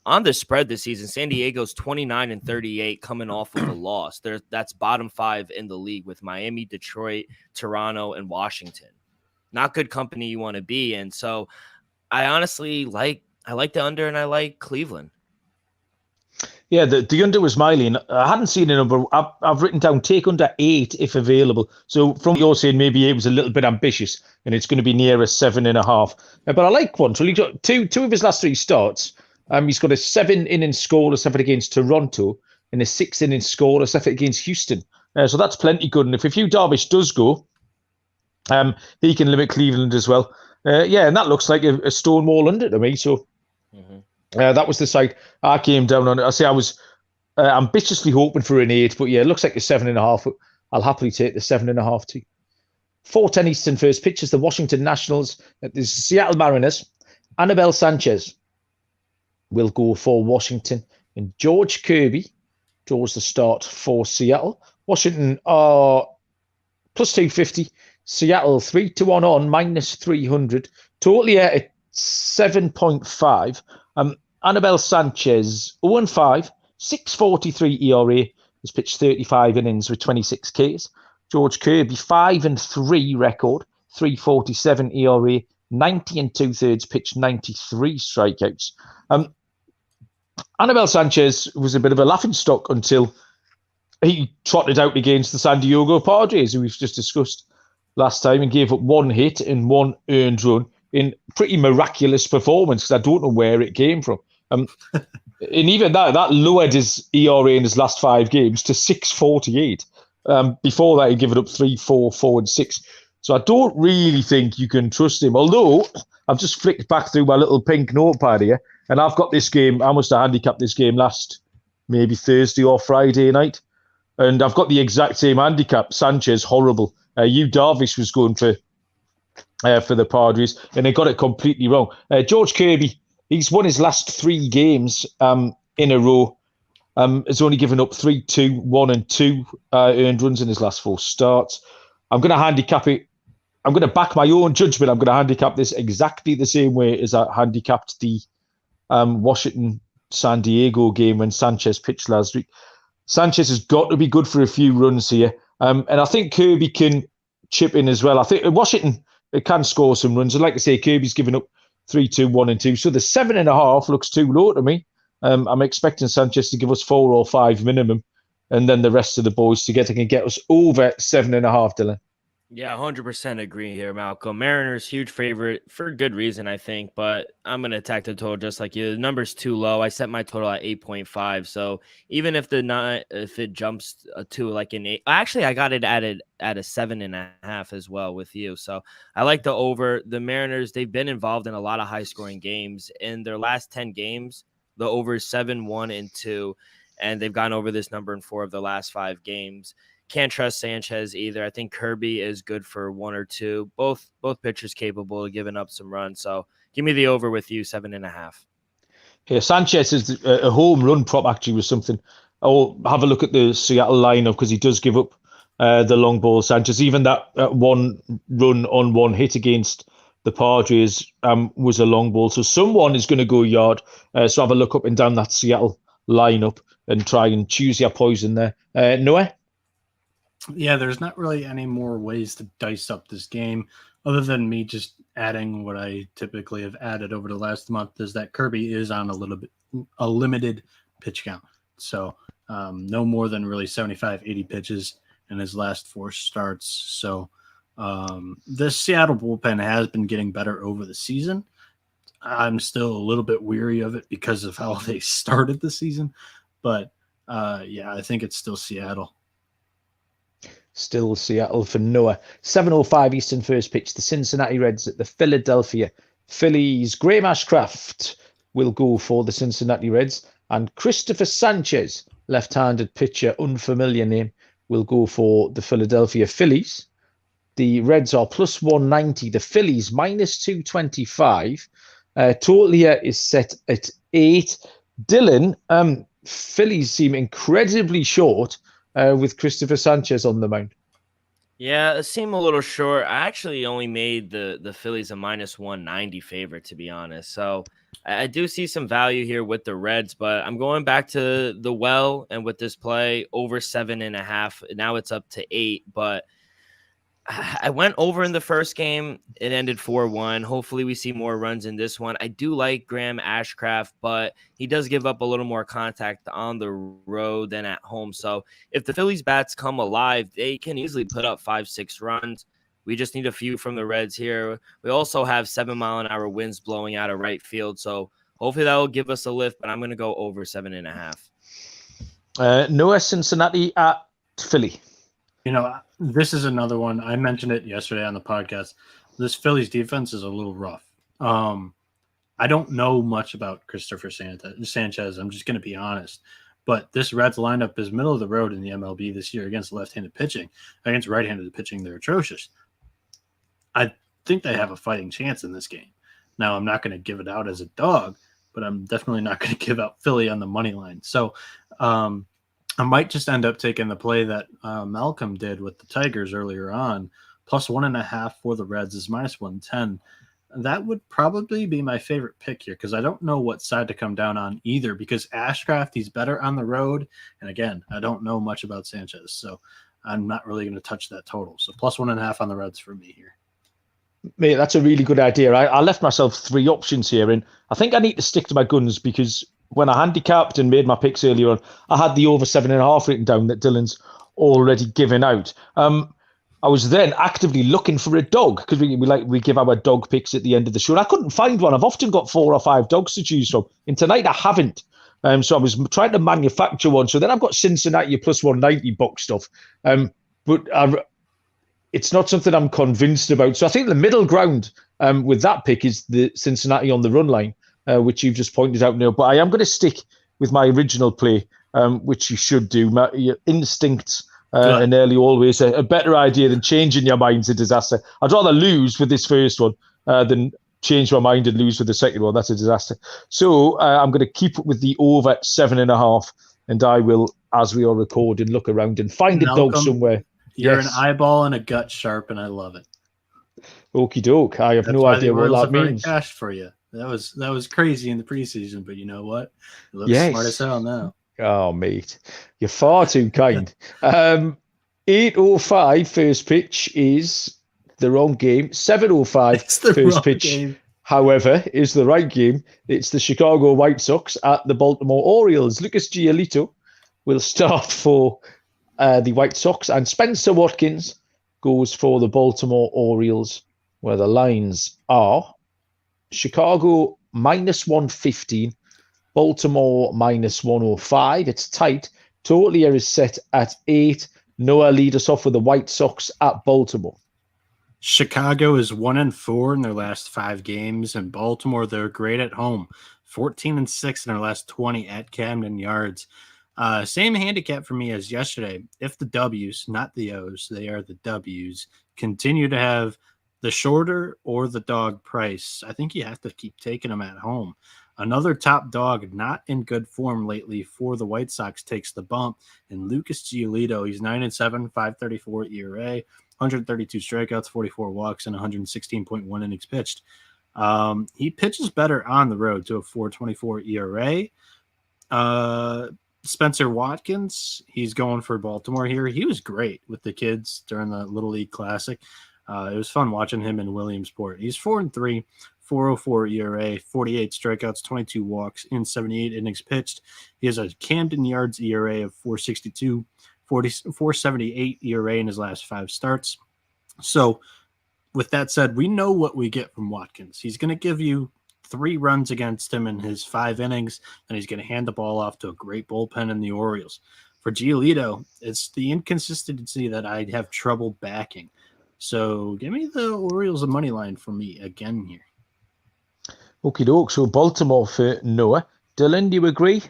on the spread this season, San Diego's 29-38 coming off of a loss. That's bottom 5 in the league with Miami, Detroit, Toronto, and Washington. Not good company you want to be in. So I honestly like the under and I like Cleveland. Yeah, the under was my lane. I hadn't seen a number. I've written down take under 8 if available. So from what you're saying, maybe it was a little bit ambitious and it's going to be near a 7.5. But I like Quantrill. He got two of his last 3 starts. He's got a 7-inning scoreless effort against Toronto and a 6-inning scoreless effort against Houston. So that's plenty good. And if Hugh Darvish does go, he can limit Cleveland as well. And that looks like a Stonewall under to me. So that was the side I came down on. I say I was ambitiously hoping for an 8, but yeah, it looks like a 7.5. I'll happily take the 7.5 too. 4:10 Eastern first pitch is the Washington Nationals at the Seattle Mariners. Anibal Sanchez will go for Washington, and George Kirby draws the start for Seattle. Washington are plus 250. Seattle 3-1 on minus 300. Totally at 7.5. Anibal Sanchez 0-5, 6.43 ERA. Has pitched 35 innings with 26 Ks. George Kirby 5-3 record, 3.47 ERA, 90 2/3 pitched, 93 strikeouts. Anibal Sanchez was a bit of a laughingstock until he trotted out against the San Diego Padres, who we've just discussed last time, and gave up 1 hit and 1 earned run in pretty miraculous performance because I don't know where it came from. And even that lowered his ERA in his last 5 games to 6.48. Before that, he'd given up 3, 4, 4, and 6. So I don't really think you can trust him. Although I've just flicked back through my little pink notepad here, and I've got this game. I must have handicapped this game last maybe Thursday or Friday night, and I've got the exact same handicap. Sanchez horrible. Yu Darvish was going for the Padres, and they got it completely wrong. George Kirby, he's won his last 3 games in a row. Has only given up 3, 2, 1, and 2 earned runs in his last 4 starts. I'm going to handicap it. I'm going to back my own judgment. I'm going to handicap this exactly the same way as I handicapped the Washington-San Diego game when Sanchez pitched last week. Sanchez has got to be good for a few runs here. And I think Kirby can chip in as well. I think Washington can score some runs. And like I say, Kirby's given up 3, 2, 1, and 2. So the 7.5 looks too low to me. I'm expecting Sanchez to give us 4 or 5 minimum, and then the rest of the boys together can get us over 7.5, Dylan. Yeah, 100% agree here, Malcolm. Mariners, huge favorite for good reason, I think, but I'm going to attack the total just like you. The number's too low. I set my total at 8.5, so even if it jumps to like an 8, actually, I got it added at a 7.5 as well with you. So I like the over. The Mariners, they've been involved in a lot of high-scoring games. In their last 10 games, the over is 7, 1, and 2, and they've gone over this number in 4 of the last 5 games. Can't trust Sanchez either. I think Kirby is good for 1 or 2. Both pitchers capable of giving up some runs. So give me the over with you, 7.5. Yeah, Sanchez is a home run prop actually was something. Oh, have a look at the Seattle lineup because he does give up the long ball. Sanchez, even that 1 run on 1 hit against the Padres was a long ball. So someone is going to go yard. So have a look up and down that Seattle lineup and try and choose your poison there. Noah? Yeah, there's not really any more ways to dice up this game other than me just adding what I typically have added over the last month, is that Kirby is on a limited pitch count. So no more than really 75, 80 pitches in his last 4 starts. So this Seattle bullpen has been getting better over the season. I'm still a little bit weary of it because of how they started the season. But yeah, I think it's still Seattle. Still Seattle for Noah. 7:05 Eastern first pitch. The Cincinnati Reds at the Philadelphia Phillies. Graham Ashcraft will go for the Cincinnati Reds. And Christopher Sanchez, left-handed pitcher, unfamiliar name, will go for the Philadelphia Phillies. The Reds are plus 190. The Phillies minus 225. Total here is set at 8. Dylan, Phillies seem incredibly short with Christopher Sanchez on the mound. Yeah, it seemed a little short. I actually only made the Phillies a minus 190 favorite, to be honest. So I do see some value here with the Reds, but I'm going back to the well and with this play over 7.5. Now it's up to 8, but I went over in the first game. It ended 4-1. Hopefully we see more runs in this one. I do like Graham Ashcraft, but he does give up a little more contact on the road than at home. So if the Phillies bats come alive, they can easily put up 5-6 runs. We just need a few from the Reds here. We also have 7-mile-an-hour winds blowing out of right field. So hopefully that will give us a lift, but I'm going to go over 7.5. Noah, Cincinnati at Philly. This is another one. I mentioned it yesterday on the podcast. This Phillies defense is a little rough. I don't know much about Christopher Sanchez. I'm just going to be honest. But this Reds lineup is middle of the road in the MLB this year against left-handed pitching. Against right-handed pitching, they're atrocious. I think they have a fighting chance in this game. Now, I'm not going to give it out as a dog, but I'm definitely not going to give out Philly on the money line. So, I might just end up taking the play that Malcolm did with the Tigers earlier on. Plus 1.5 for the Reds is minus 110. That would probably be my favorite pick here because I don't know what side to come down on either because Ashcraft, he's better on the road. And again, I don't know much about Sanchez, so I'm not really going to touch that total. So plus 1.5 on the Reds for me here. Mate, that's a really good idea. I left myself 3 options here, and I think I need to stick to my guns because when I handicapped and made my picks earlier on, I had the over 7.5 written down that Dylan's already given out. I was then actively looking for a dog because we give our dog picks at the end of the show. And I couldn't find one. I've often got 4 or 5 dogs to choose from. And tonight I haven't. So I was trying to manufacture one. So then I've got Cincinnati plus 190 boxed off. But it's not something I'm convinced about. So I think the middle ground with that pick is the Cincinnati on the run line. Which you've just pointed out now. But I am going to stick with my original play, which you should do. Your instincts are nearly always a better idea than changing your mind's a disaster. I'd rather lose with this first one than change my mind and lose with the second one. That's a disaster. So I'm going to keep with the over 7.5, and I will, as we are recording, look around and find a dog somewhere. You're an eyeball and a gut sharp, and I love it. Okie doke. I have no idea what that means. Cashed for you. That was crazy in the preseason, but you know what? It looks smart as hell now. Oh, mate, you're far too kind. 8:05 first pitch is the wrong game. 7:05 first pitch, game. However, is the right game. It's the Chicago White Sox at the Baltimore Orioles. Lucas Giolito will start for the White Sox, and Spencer Watkins goes for the Baltimore Orioles, where the lines are Chicago minus 115, Baltimore minus 105. It's tight. Total here is set at 8. Noah, lead us off with the White Sox at Baltimore. Chicago is 1-4 in their last 5 games, and Baltimore, they're great at home. 14-6 in their last 20 at Camden Yards. Same handicap for me as yesterday. If the W's, not the O's, they are the W's, continue to have the shorter or the dog price, I think you have to keep taking them at home. Another top dog not in good form lately for the White Sox takes the bump, and Lucas Giolito, he's 9-7, 5.34 ERA, 132 strikeouts, 44 walks, and 116.1 innings pitched. He pitches better on the road to a 4.24 ERA. Spencer Watkins, he's going for Baltimore here. He was great with the kids during the Little League Classic. It was fun watching him in Williamsport. He's 4-3, 4.04 ERA, 48 strikeouts, 22 walks in 78 innings pitched. He has a Camden Yards ERA of 4.62, 4.78 ERA in his last 5 starts. So with that said, we know what we get from Watkins. He's going to give you 3 runs against him in his 5 innings, and he's going to hand the ball off to a great bullpen in the Orioles. For Giolito, it's the inconsistency that I have trouble backing. So give me the Orioles a money line for me again here. Okie doke. So Baltimore for Noah. Dylan, do you agree?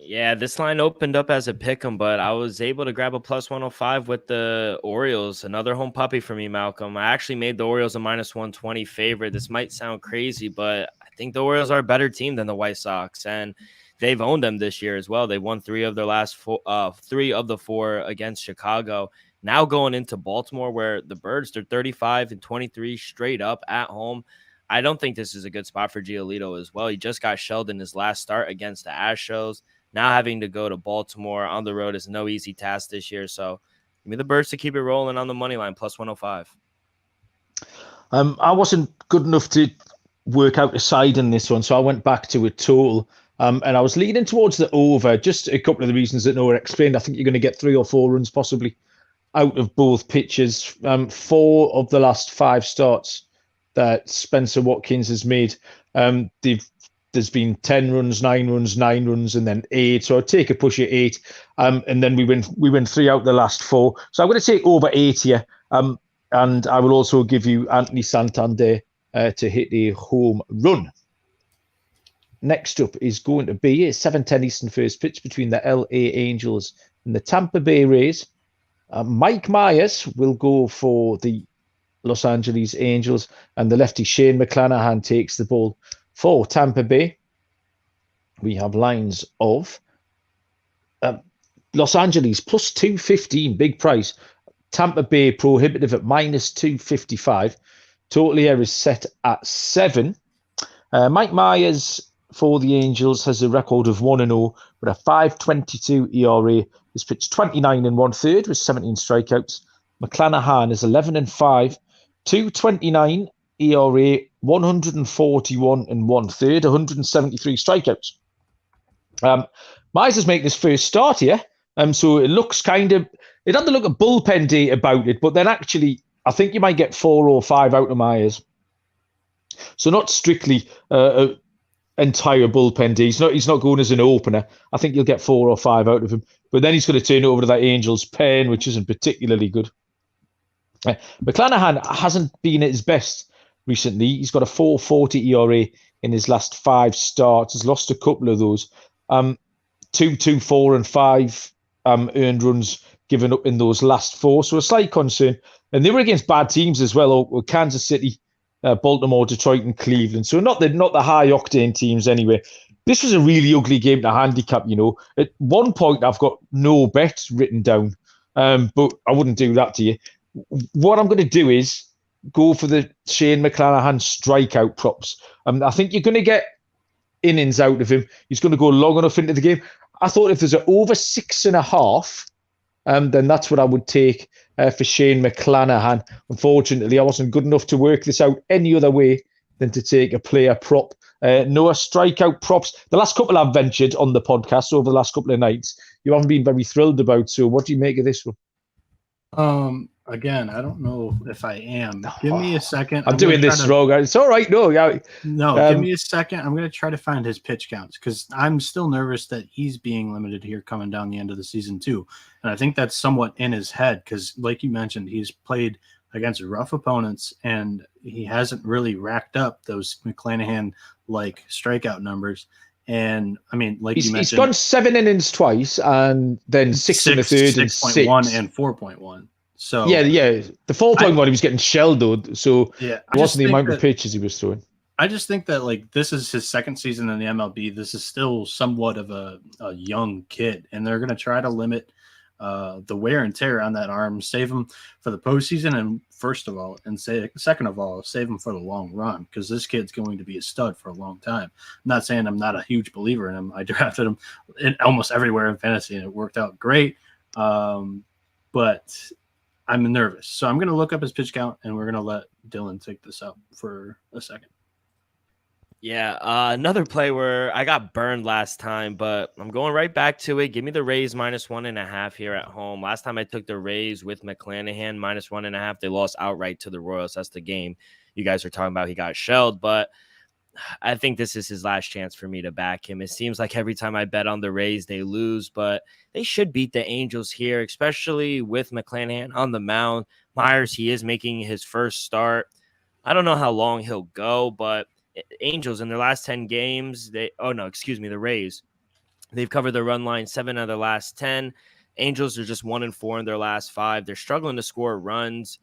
Yeah, this line opened up as a pick'em, but I was able to grab a plus 105 with the Orioles. Another home puppy for me, Malcolm. I actually made the Orioles a minus 120 favorite. This might sound crazy, but I think the Orioles are a better team than the White Sox, and they've owned them this year as well. They won three of the four against Chicago. Now going into Baltimore, where the Birds, they're 35-23 straight up at home. I don't think this is a good spot for Giolito as well. He just got shelled in his last start against the Astros. Now having to go to Baltimore on the road is no easy task this year. So give me the Birds to keep it rolling on the money line, plus 105. I wasn't good enough to work out a side in this one, so I went back to a total. And I was leaning towards the over, just a couple of the reasons that Noah explained. I think you're going to get 3 or 4 runs possibly out of both pitches. 4 of the last 5 starts that Spencer Watkins has made, there's been 10 runs, 9 runs, 9 runs, and then 8. So I'd take a push at 8. And then we win 3 out the last 4. So I'm going to take over 8 here. And I will also give you Anthony Santander to hit a home run. Next up is going to be a 7:10 Eastern first pitch between the LA Angels and the Tampa Bay Rays. Mike Myers will go for the Los Angeles Angels, and the lefty Shane McClanahan takes the ball for Tampa Bay. We have lines of Los Angeles plus 215, big price. Tampa Bay prohibitive at minus 255. Total here is set at 7. Mike Myers for the Angels has a record of 1-0 with a 5.22 ERA. He's pitched 29 1/3 with 17 strikeouts. McClanahan is 11-5, 2.29 ERA, 141 1/3, 173 strikeouts. Myers is making his first start here. So it looks it doesn't look a bullpen day about it, but then actually, I think you might get 4 or 5 out of Myers. So not strictly an entire bullpen day. He's not going as an opener. I think you'll get 4 or 5 out of him. But then he's going to turn it over to that Angels pen, which isn't particularly good. McClanahan hasn't been at his best recently. He's got a 4.40 ERA in his last 5 starts. He's lost a couple of those. 2, 4, and 5 earned runs given up in those last 4. So a slight concern. And they were against bad teams as well, Kansas City, Baltimore, Detroit, and Cleveland. So not the high octane teams anyway. This was a really ugly game to handicap, At one point, I've got no bets written down, but I wouldn't do that to you. What I'm going to do is go for the Shane McClanahan strikeout props. I think you're going to get innings out of him. He's going to go long enough into the game. I thought if there's an over 6.5, then that's what I would take for Shane McClanahan. Unfortunately, I wasn't good enough to work this out any other way than to take a player prop. Noah, strikeout props. The last couple I've ventured on the podcast over the last couple of nights, you haven't been very thrilled about. So what do you make of this one? Again, I don't know if I am. Give me a second. I'm doing this wrong. It's all right. No, give me a second. I'm going to try to find his pitch counts because I'm still nervous that he's being limited here coming down the end of the season too. And I think that's somewhat in his head because, like you mentioned, he's played against rough opponents and he hasn't really racked up those McClanahan-like strikeout numbers. And I mean, like you mentioned, he's gone 7 innings twice and then 6 in the third and 6.1 and 4.1. So yeah, the 4.1 he was getting shelled though, so yeah, it wasn't the amount of pitches he was throwing. I just think that like this is his second season in the MLB. This is still somewhat of a young kid, and they're going to try to limit the wear and tear on that arm, save him for the postseason, and second of all, save him for the long run because this kid's going to be a stud for a long time. I'm not saying I'm not a huge believer in him. I drafted him in almost everywhere in fantasy, and it worked out great. But I'm nervous. So I'm going to look up his pitch count, and we're going to let Dylan take this up for a second. Yeah, another play where I got burned last time, but I'm going right back to it. Give me the Rays minus 1.5 here at home. Last time I took the Rays with McClanahan minus 1.5. They lost outright to the Royals. That's the game you guys are talking about. He got shelled, but I think this is his last chance for me to back him. It seems like every time I bet on the Rays, they lose, but they should beat the Angels here, especially with McClanahan on the mound. Myers, he is making his first start. I don't know how long he'll go, but Angels in their last 10 games, the Rays, They've covered the run line 7 out of their last 10. Angels are just 1-4 in their last 5. They're struggling to score runs.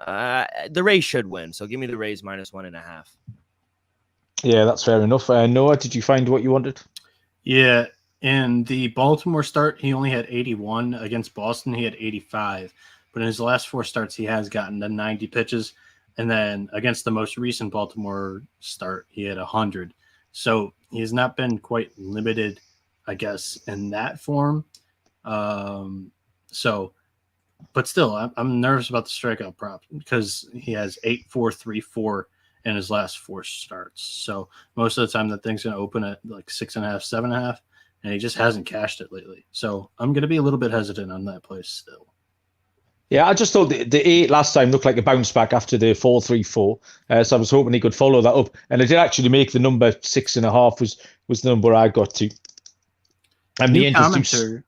The Rays should win, so give me the Rays -1.5. Yeah, that's fair enough. Noah, did you find what you wanted? Yeah, in the Baltimore start, he only had 81. Against Boston, he had 85. But in his last 4 starts, he has gotten to 90 pitches. And then against the most recent Baltimore start, he had 100. So he has not been quite limited, I guess, in that form. But still, I'm nervous about the strikeout prop because he has 8.434 in his last 4 starts. So most of the time that thing's going to open at like 6.5, 7.5, and he just hasn't cashed it lately. So I'm going to be a little bit hesitant on that place still. Yeah, I just thought the 8 last time looked like a bounce back after the 4.34. So I was hoping he could follow that up. And it did actually make the number 6.5 was the number I got to. And new commenter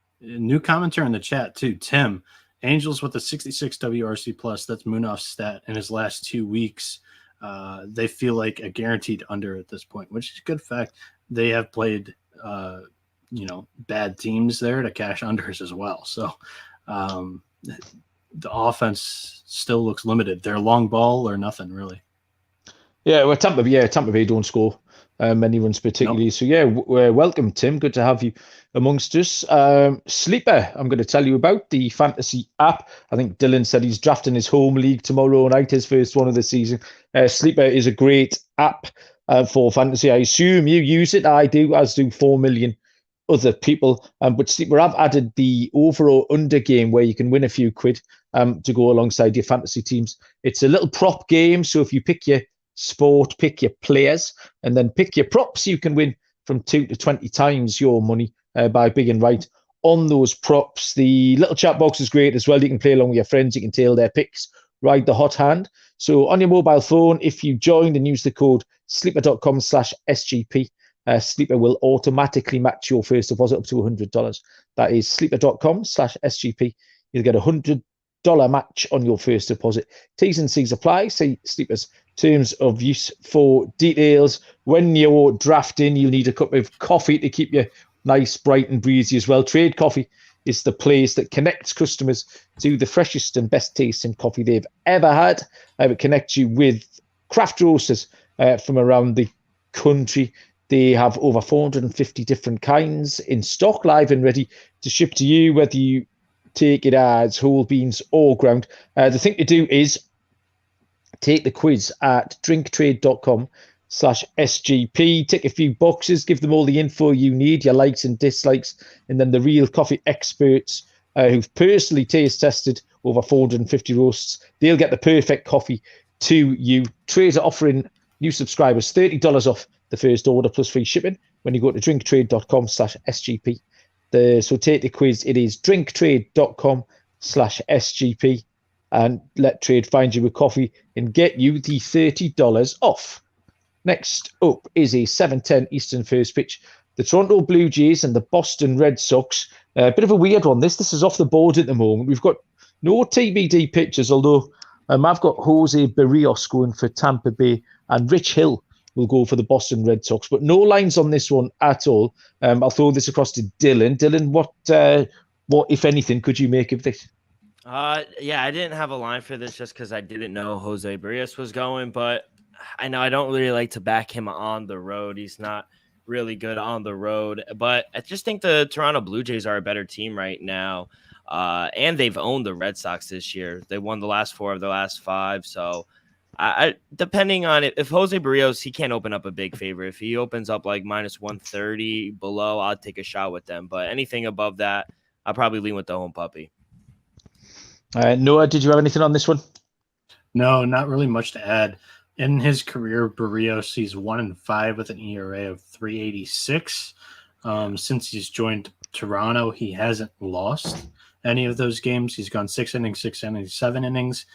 in the chat too, Tim. Angels with a 66 WRC plus. That's Munoz stat in his last 2 weeks. They feel like a guaranteed under at this point, which is a good fact. They have played, bad teams there to cash unders as well. So the offense still looks limited. They're long ball or nothing really. Yeah, well, Tampa Bay don't score many runs particularly. Nope. So yeah, welcome, Tim. Good to have you amongst us. Sleeper, I'm going to tell you about the fantasy app. I think Dylan said he's drafting his home league tomorrow night, his first one of the season. Sleeper is a great app for fantasy. I assume you use it. I do, as do 4 million other people. But Sleeper have added the over or under game where you can win a few quid to go alongside your fantasy teams. It's a little prop game. So if you pick your sport, pick your players, and then pick your props, you can win from 2 to 20 times your money by bigging right on those props. The little chat box is great as well. You can play along with your friends. You can tail their picks, ride the hot hand. So on your mobile phone, if you join and use the code sleeper.com/SGP, Sleeper will automatically match your first deposit up to $100. That is sleeper.com/SGP. You'll get $100 match on your first deposit. T's and C's apply. See Sleeper's terms of use for details. When you're drafting, you'll need a cup of coffee to keep you nice, bright and breezy as well. Trade Coffee is the place that connects customers to the freshest and best tasting coffee they've ever had. It connects you with craft roasters from around the country. They have over 450 different kinds in stock, live and ready to ship to you, whether you take it as whole beans or ground. The thing to do is take the quiz at drinktrade.com/SGP, tick a few boxes, give them all the info you need, your likes and dislikes, and then the real coffee experts who've personally taste tested over 450 roasts, they'll get the perfect coffee to you. Trades are offering new subscribers $30 off the first order plus free shipping when you go to drinktrade.com/SGP. So take the quiz. It is drinktrade.com/SGP, and let trade find you a coffee and get you the $30 off. Next up is a 7:10 Eastern first pitch. The Toronto Blue Jays and the Boston Red Sox. A bit of a weird one. This is off the board at the moment. We've got no TBD pitchers, although I've got Jose Barrios going for Tampa Bay and Rich Hill will go for the Boston Red Sox, but no lines on this one at all. I'll throw this across to Dylan. Dylan, what if anything, could you make of this? Yeah, I didn't have a line for this just because I didn't know Jose Barrios was going, but I know I don't really like to back him on the road. He's not really good on the road, but I just think the Toronto Blue Jays are a better team right now, and they've owned the Red Sox this year. They won the last 4 of their last 5, so I depending on it, if Jose Barrios, he can't open up a big favorite. If he opens up like -130 below, I'll take a shot with them. But anything above that, I'll probably lean with the home puppy. Noah, did you have anything on this one? No, not really much to add. In his career, Barrios, he's 1-5 with an ERA of 3.86. Since he's joined Toronto, he hasn't lost any of those games. He's gone 6 innings, 6 innings, 7 innings.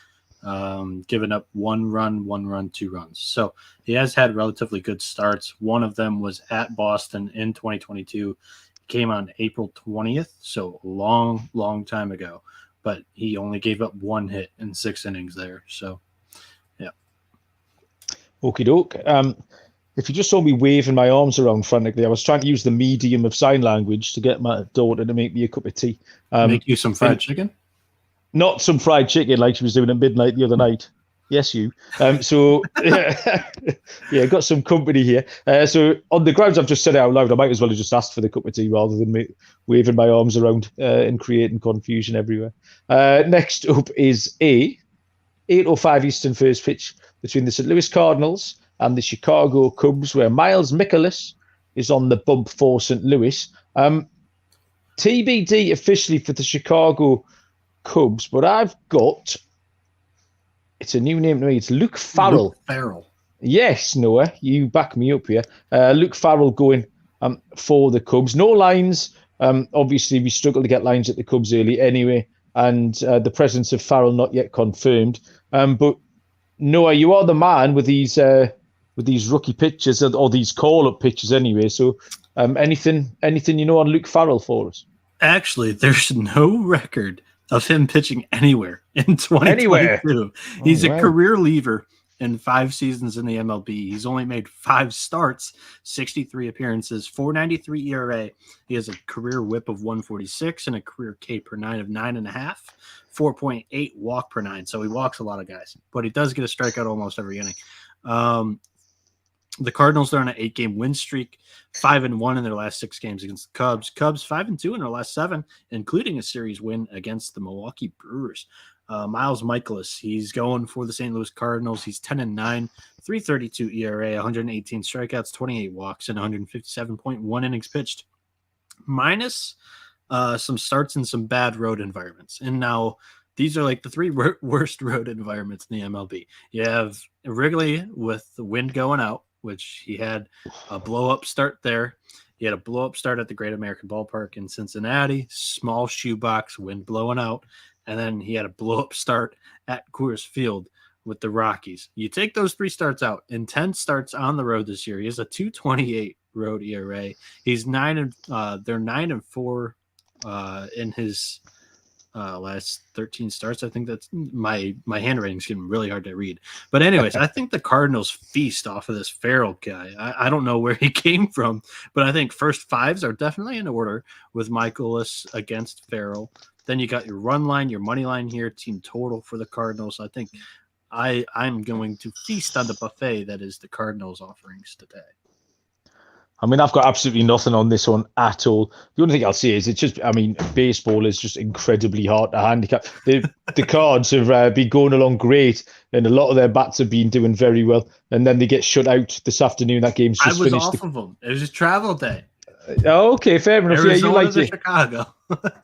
Given up 1 run, 1 run, 2 runs. So he has had relatively good starts. One of them was at Boston in 2022. Came on April 20th, so a long, long time ago. But he only gave up 1 hit in 6 innings there. So, yeah. Okie doke. if you just saw me waving my arms around frantically, I was trying to use the medium of sign language to get my daughter to make me a cup of tea. Make you some fried chicken? Not some fried chicken like she was doing at midnight the other night. Yes, you. So, yeah, got some company here. So, on the grounds I've just said it out loud, I might as well have just asked for the cup of tea rather than waving my arms around and creating confusion everywhere. Next up is 8:05 Eastern first pitch between the St. Louis Cardinals and the Chicago Cubs, where Miles Mikolas is on the bump for St. Louis. TBD officially for the Chicago Cubs, but I've got, it's a new name to me. It's Luke Farrell. Luke Farrell. Yes, Noah, you back me up here. Luke Farrell going for the Cubs. No lines. Obviously, we struggle to get lines at the Cubs early anyway, and the presence of Farrell not yet confirmed. But Noah, you are the man with these rookie pitches or these call-up pitches anyway. So, anything you know on Luke Farrell for us? Actually, there's no record of him pitching anywhere in 2022. Anywhere. He's a career leaver in 5 seasons in the MLB. He's only made 5 starts, 63 appearances, 4.93 ERA. He has a career whip of 146 and a career K per 9 of 9.5, 4.8 walk per 9. So he walks a lot of guys, but he does get a strikeout almost every inning. The Cardinals are on an 8-game win streak, 5-1 in their last 6 games against the Cubs. Cubs 5-2 in their last 7, including a series win against the Milwaukee Brewers. Miles Mikolas, he's going for the St. Louis Cardinals. He's 10-9, 3.32 ERA, 118 strikeouts, 28 walks, and 157.1 innings pitched, minus some starts in some bad road environments. And now these are like the 3 worst road environments in the MLB. You have Wrigley with the wind going out, which he had a blow-up start there. He had a blow-up start at the Great American Ballpark in Cincinnati, small shoebox, wind blowing out. And then he had a blow-up start at Coors Field with the Rockies. You take those 3 starts out, in 10 starts on the road this year, he has a 2.28 road ERA. He's they're 9-4 in his last 13 starts. I think that's my handwriting's getting really hard to read. But anyways, I think the Cardinals feast off of this Farrell guy. I don't know where he came from, but I think first 5s are definitely in order with Mikolas against Farrell. Then you got your run line, your money line here, team total for the Cardinals. I think I'm going to feast on the buffet that is the Cardinals offerings today. I mean, I've got absolutely nothing on this one at all. The only thing I'll say is baseball is just incredibly hard to handicap. The Cards have been going along great, and a lot of their bats have been doing very well. And then they get shut out this afternoon. That game's just finished. I was off of them. It was just travel day. Okay, fair enough. Arizona you like to Chicago.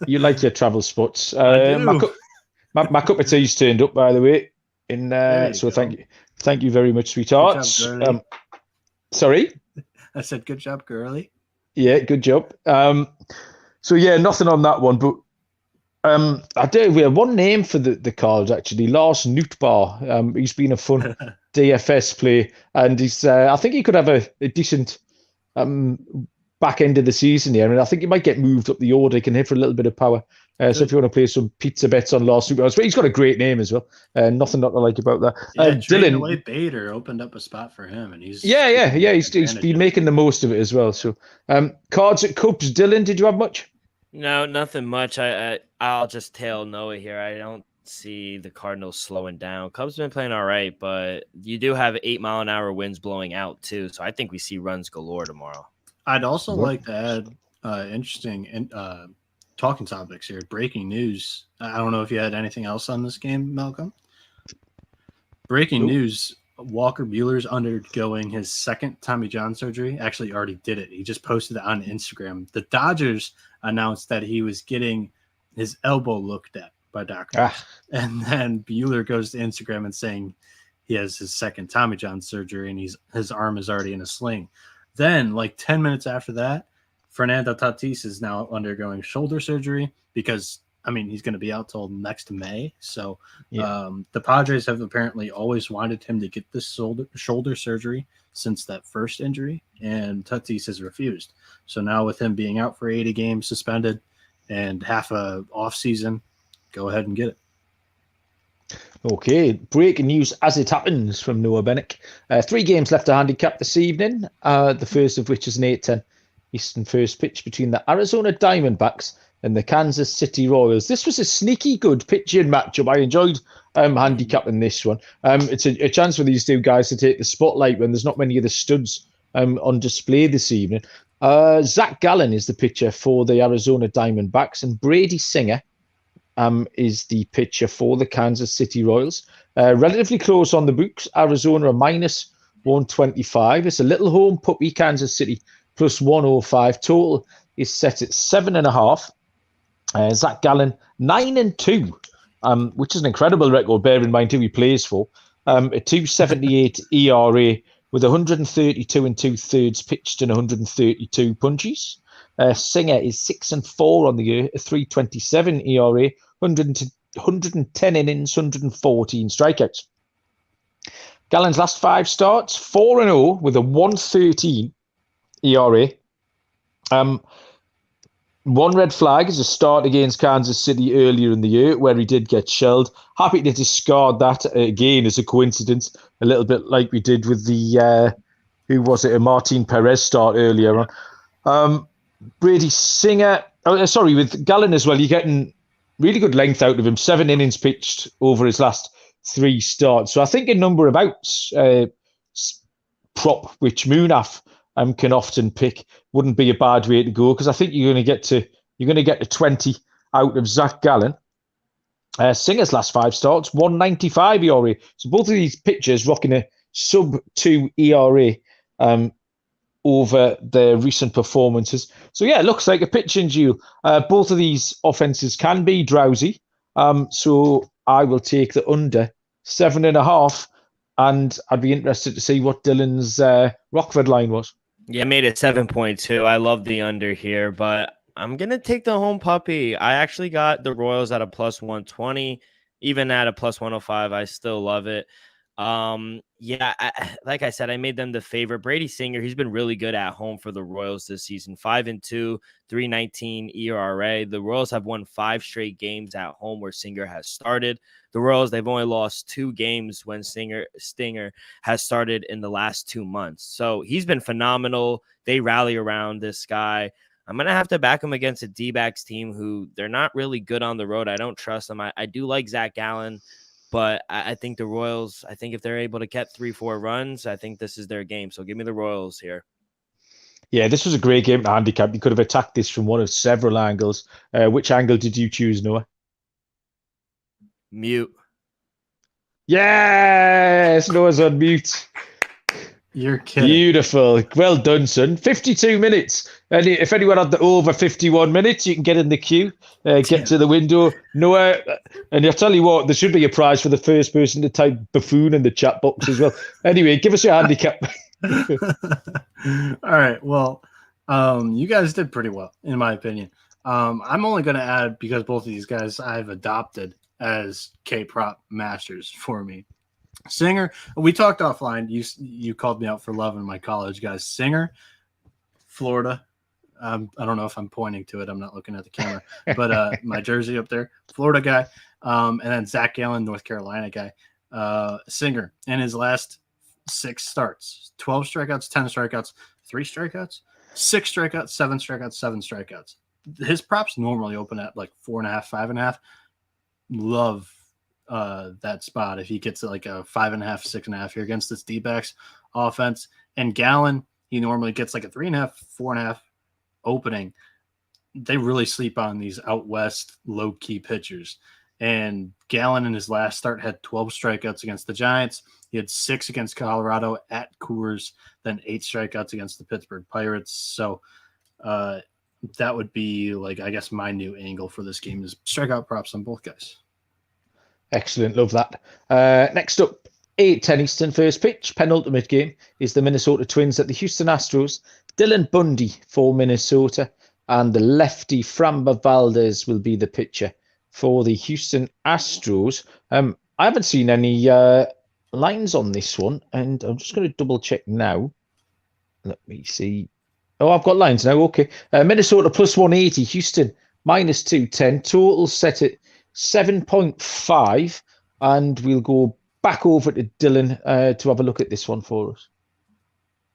You like your travel spots. My cup of tea's turned up, by the way. So thank you very much, sweethearts. Sorry. I said, good job, girly. Yeah, good job. So yeah, nothing on that one, but we have one name for the Cards actually, Lars Nootbaar. He's been a fun DFS play, and he's I think he could have a decent back end of the season here, and I think he might get moved up the order. He can hit for a little bit of power. So if you want to play some pizza bets on Lars Nootbaar, he's got a great name as well. Nothing not to like about that. Dylan away Bader opened up a spot for him, and he's he's been making the most of it as well. So Cards at Cubs. Dylan, did you have much? No, nothing much. I'll just tail Noah here. I don't see the Cardinals slowing down. Cubs been playing all right, but you do have 8-mile-an-hour winds blowing out too. So I think we see runs galore tomorrow. I'd also like to add interesting talking topics here. Breaking news. I don't know if you had anything else on this game, Malcolm. Breaking news. Walker Buehler's undergoing his 2nd Tommy John surgery. Actually, already did it. He just posted it on Instagram. The Dodgers announced that he was getting his elbow looked at by doctors. And then Buehler goes to Instagram and saying he has his 2nd Tommy John surgery and his arm is already in a sling. Then, like 10 minutes after that, Fernando Tatis is now undergoing shoulder surgery because, he's going to be out till next May. So the Padres have apparently always wanted him to get this shoulder surgery since that first injury, and Tatis has refused. So now with him being out for 80 games, suspended, and half a off season, go ahead and get it. Okay, breaking news as it happens from Noah Bennick. 3 games left to handicap this evening, the first of which is an 8:10 Eastern first pitch between the Arizona Diamondbacks and the Kansas City Royals. This was a sneaky good pitching matchup. I enjoyed handicapping this one. It's a chance for these two guys to take the spotlight when there's not many of the studs on display this evening. Zach Gallen is the pitcher for the Arizona Diamondbacks, and Brady Singer is the pitcher for the Kansas City Royals. Relatively close on the books. Arizona a minus 125. It's a little home puppy. Kansas City plus 105. Total is set at 7.5. Zach Gallen 9-2, which is an incredible record. Bear in mind who he plays for. A 2.78 ERA with 132 and 2/3 pitched and 132 punches. Singer is 6-4 on the year, a 3.27 ERA, 110 innings, 114 strikeouts. Gallen's last 5 starts, 4-0 with a 1.13 ERA. One red flag is a start against Kansas City earlier in the year where he did get shelled. Happy to discard that again as a coincidence, a little bit like we did with the, who was it, a Martin Perez start earlier on. Brady Singer, with Gallen as well, you're getting really good length out of him. 7 innings pitched over his last 3 starts. So I think a number of outs, prop, which Munaf can often pick, wouldn't be a bad way to go, because I think you're going to get to 20 out of Zach Gallen. Singer's last 5 starts, 1.95 ERA. So both of these pitchers rocking a sub 2 ERA over their recent performances. So yeah, it looks like a pitching duel. Both of these offenses can be drowsy. So I will take the under 7.5, and I'd be interested to see what Dylan's Rockford line was. Yeah, I made it 7.2. I love the under here, but I'm going to take the home puppy. I actually got the Royals at a plus 120. Even at a plus 105, I still love it. Like I said, I made them the favorite. Brady Singer, he's been really good at home for the Royals this season. 5-2, 3.19 ERA. The Royals have won 5 straight games at home where Singer has started. The Royals, they've only lost 2 games when Stinger has started in the last 2 months. So he's been phenomenal. They rally around this guy. I'm going to have to back him against a D-backs team who they're not really good on the road. I don't trust them. I do like Zach Gallen, but I think the Royals, I think if they're able to get 3-4 runs, I think this is their game. So give me the Royals here. Yeah, this was a great game to handicap. You could have attacked this from one of several angles. Which angle did you choose, Noah? Mute. Yes, Noah's on mute. You're kidding. Beautiful. Well done, son. 52 minutes. And if anyone had the over 51 minutes, you can get in the queue, get to the window. Noah, and I'll tell you what, there should be a prize for the first person to type buffoon in the chat box as well. Anyway, give us your handicap. All right. Well, you guys did pretty well, in my opinion. I'm only going to add, because both of these guys I've adopted as K-prop masters for me. Singer, we talked offline. You called me out for loving my college guys. Singer, Florida. I don't know if I'm pointing to it. I'm not looking at the camera, but my jersey up there, Florida guy. And then Zach Gallen, North Carolina guy. Singer, in his last 6 starts, 12 strikeouts, 10 strikeouts, 3 strikeouts, 6 strikeouts, 7 strikeouts, 7 strikeouts. His props normally open at like 4.5, 5.5. Love that spot if he gets like a 5.5, 6.5 here against this D-backs offense. And Gallen, he normally gets like a 3.5, 4.5 opening. They really sleep on these out west low-key pitchers. And Gallen in his last start had 12 strikeouts against the Giants. He had 6 against Colorado at Coors, then 8 strikeouts against the Pittsburgh Pirates. So that would be like, I guess, my new angle for this game is strikeout props on both guys. Excellent. Love that. Next up, 8:10 Eastern first pitch. Penultimate game is the Minnesota Twins at the Houston Astros. Dylan Bundy for Minnesota, and the lefty Framber Valdez will be the pitcher for the Houston Astros. I haven't seen any lines on this one, and I'm just going to double check now. Let me see. Oh, I've got lines now. Okay. Minnesota plus 180, Houston minus 210. Total set at 7.5. and we'll go back over to Dylan to have a look at this one for us.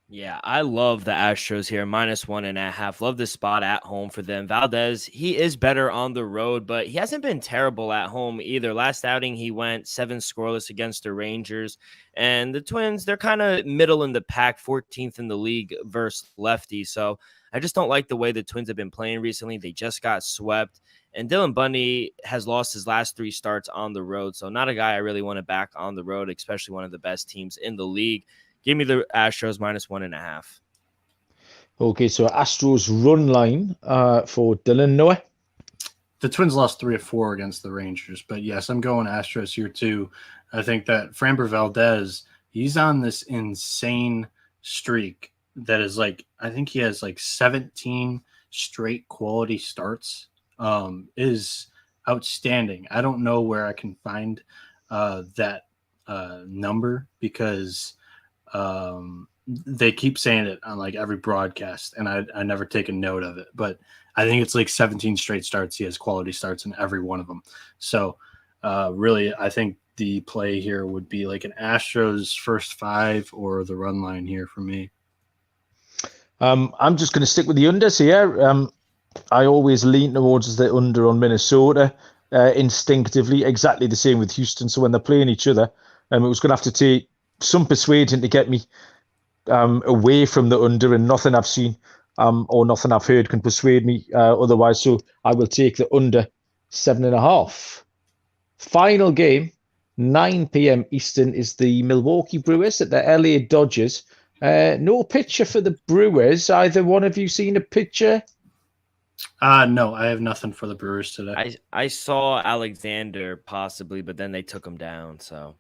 Yeah, I love the Astros here, -1.5. Love this spot at home for them. Valdez, he is better on the road, but he hasn't been terrible at home either. Last outing, he went 7 scoreless against the Rangers. And the Twins, they're kind of middle in the pack, 14th in the league versus lefty. So I just don't like the way the Twins have been playing recently. They just got swept. And Dylan Bundy has lost his last 3 starts on the road. So not a guy I really want to back on the road, especially one of the best teams in the league. Give me the Astros -1.5. Okay, so Astros run line for Dylan. Noah? The Twins lost 3 of 4 against the Rangers, but yes, I'm going Astros here too. I think that Framber Valdez, he's on this insane streak that is like, I think he has like 17 straight quality starts. Is outstanding. I don't know where I can find that number because they keep saying it on like every broadcast, and I never take a note of it, but I think it's like 17 straight starts. He has quality starts in every one of them. So really, I think the play here would be like an Astros first 5 or the run line here for me. I'm just going to stick with the unders here. I always lean towards the under on Minnesota instinctively, exactly the same with Houston. So when they're playing each other, it was going to have to take some persuading to get me away from the under, and nothing I've seen or nothing I've heard can persuade me otherwise. So I will take the under 7.5. Final game, 9 p.m. Eastern, is the Milwaukee Brewers at the LA Dodgers. No pitcher for the Brewers. Either one of you seen a pitcher? No, I have nothing for the Brewers today. I saw Alexander possibly, but then they took him down. So,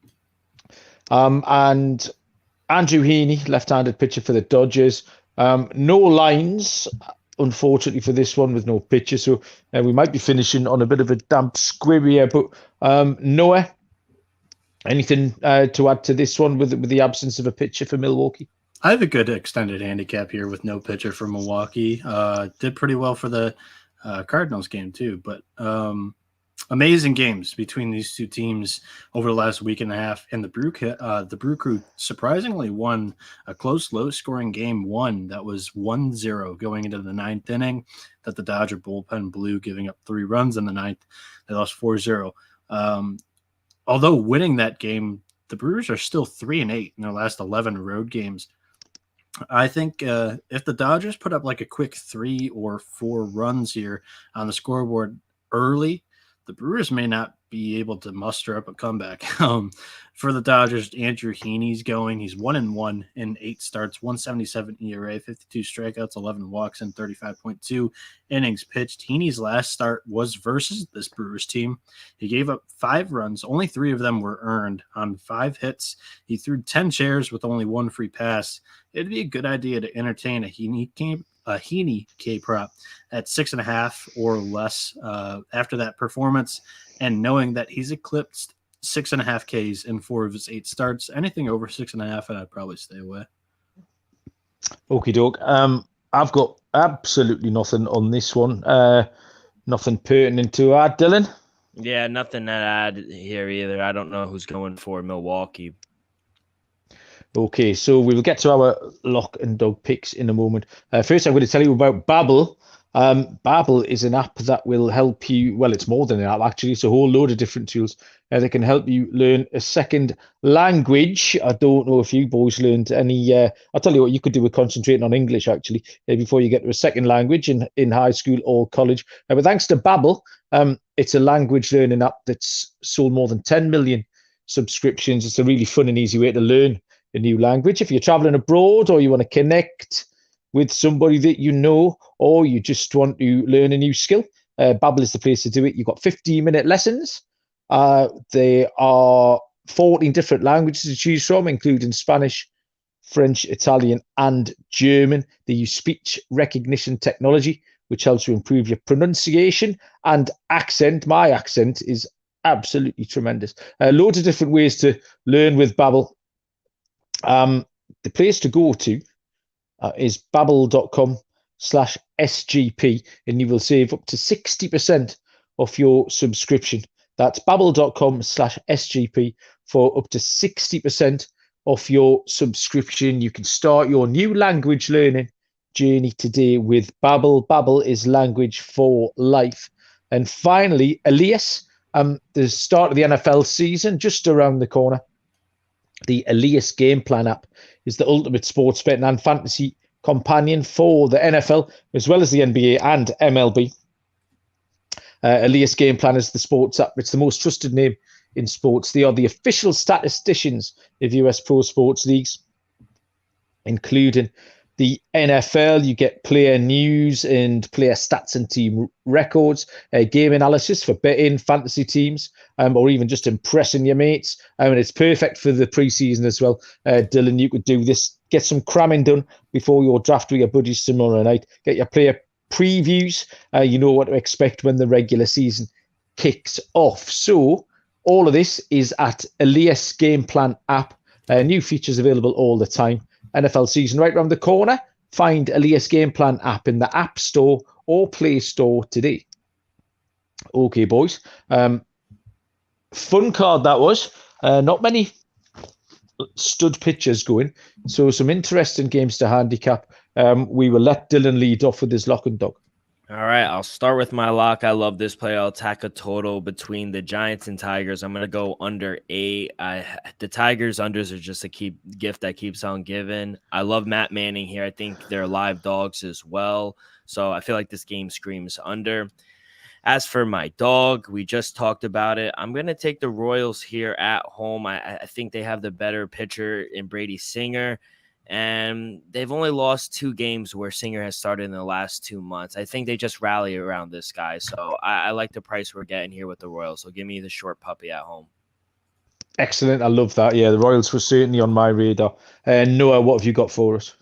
and Andrew Heaney, left-handed pitcher for the Dodgers. No lines, unfortunately, for this one with no pitcher. So we might be finishing on a bit of a damp squib here. But Noah, anything to add to this one with the absence of a pitcher for Milwaukee? I have a good extended handicap here with no pitcher for Milwaukee. Did pretty well for the Cardinals game too, but amazing games between these two teams over the last week and a half. And the Brew Crew surprisingly won a close, low-scoring game 1 that was 1-0 going into the 9th inning that the Dodger bullpen blew, giving up 3 runs in the 9th. They lost 4-0. Although winning that game, the Brewers are still 3-8 in their last 11 road games. I think if the Dodgers put up like a quick 3 or 4 runs here on the scoreboard early, the Brewers may not be able to muster up a comeback. For the Dodgers, Andrew Heaney's going. He's 1-1 in 8 starts, 1.77 ERA, 52 strikeouts, 11 walks, and 35.2 innings pitched. Heaney's last start was versus this Brewers team. He gave up 5 runs. Only 3 of them were earned on 5 hits. He threw 10 chairs with only 1 free pass. It'd be a good idea to entertain a Heaney K prop at 6.5 or less after that performance, and knowing that he's eclipsed 6.5 Ks in 4 of his 8 starts. Anything over 6.5, and I'd probably stay away. Okie doke. I've got absolutely nothing on this one. Nothing pertinent to add, Dylan. Yeah, nothing to add here either. I don't know who's going for Milwaukee. Okay, so we will get to our lock and dog picks in a moment. First, I'm going to tell you about Babbel. Babbel is an app that will help you. Well, it's more than an app, actually. It's a whole load of different tools that can help you learn a second language. I don't know if you boys learned any. I'll tell you what, you could do with concentrating on English, actually, before you get to a second language in high school or college. But thanks to Babbel, it's a language learning app that's sold more than 10 million subscriptions. It's a really fun and easy way to learn a new language. If you're traveling abroad or you want to connect with somebody that you know, or you just want to learn a new skill, Babbel is the place to do it. You've got 15-minute lessons. There are 14 different languages to choose from, including Spanish, French, Italian, and German. They use speech recognition technology, which helps you improve your pronunciation and accent. My accent is absolutely tremendous. Loads of different ways to learn with Babbel. The place to go to is babbel.com/SGP, and you will save up to 60% off your subscription. That's babbel.com/SGP for up to 60% off your subscription. You can start your new language learning journey today with Babbel. Babbel is language for life. And finally, Elias, the start of the NFL season just around the corner. The Elias Game Plan app is the ultimate sports betting and fantasy companion for the NFL, as well as the NBA and MLB. Elias Game Plan is the sports app. It's the most trusted name in sports. They are the official statisticians of US pro sports leagues, including the NFL. You get player news and player stats and team records, game analysis for betting, fantasy teams, or even just impressing your mates. And it's perfect for the preseason as well. Dylan, you could do this. Get some cramming done before your draft with your buddies tomorrow night. Get your player previews. You know what to expect when the regular season kicks off. So all of this is at Elias Game Plan app. New features available all the time. NFL season right around the corner. Find Elias Game Plan app in the App Store or Play Store today. Okay, boys. Fun card that was. Not many stud pitchers going. So some interesting games to handicap. We will let Dylan lead off with his lock and dog. All right, I'll start with my lock. I love this play. I'll attack a total between the Giants and Tigers. I'm going to go under 8. The Tigers unders are just a gift that keeps on giving. I love Matt Manning here. I think they're live dogs as well. So I feel like this game screams under. As for my dog, we just talked about it. I'm going to take the Royals here at home. I think they have the better pitcher in Brady Singer. And they've only lost 2 games where Singer has started in the last 2 months. I think they just rally around this guy. So I like the price we're getting here with the Royals. So give me the short puppy at home. Excellent. I love that. Yeah, the Royals were certainly on my radar. Noah, what have you got for us?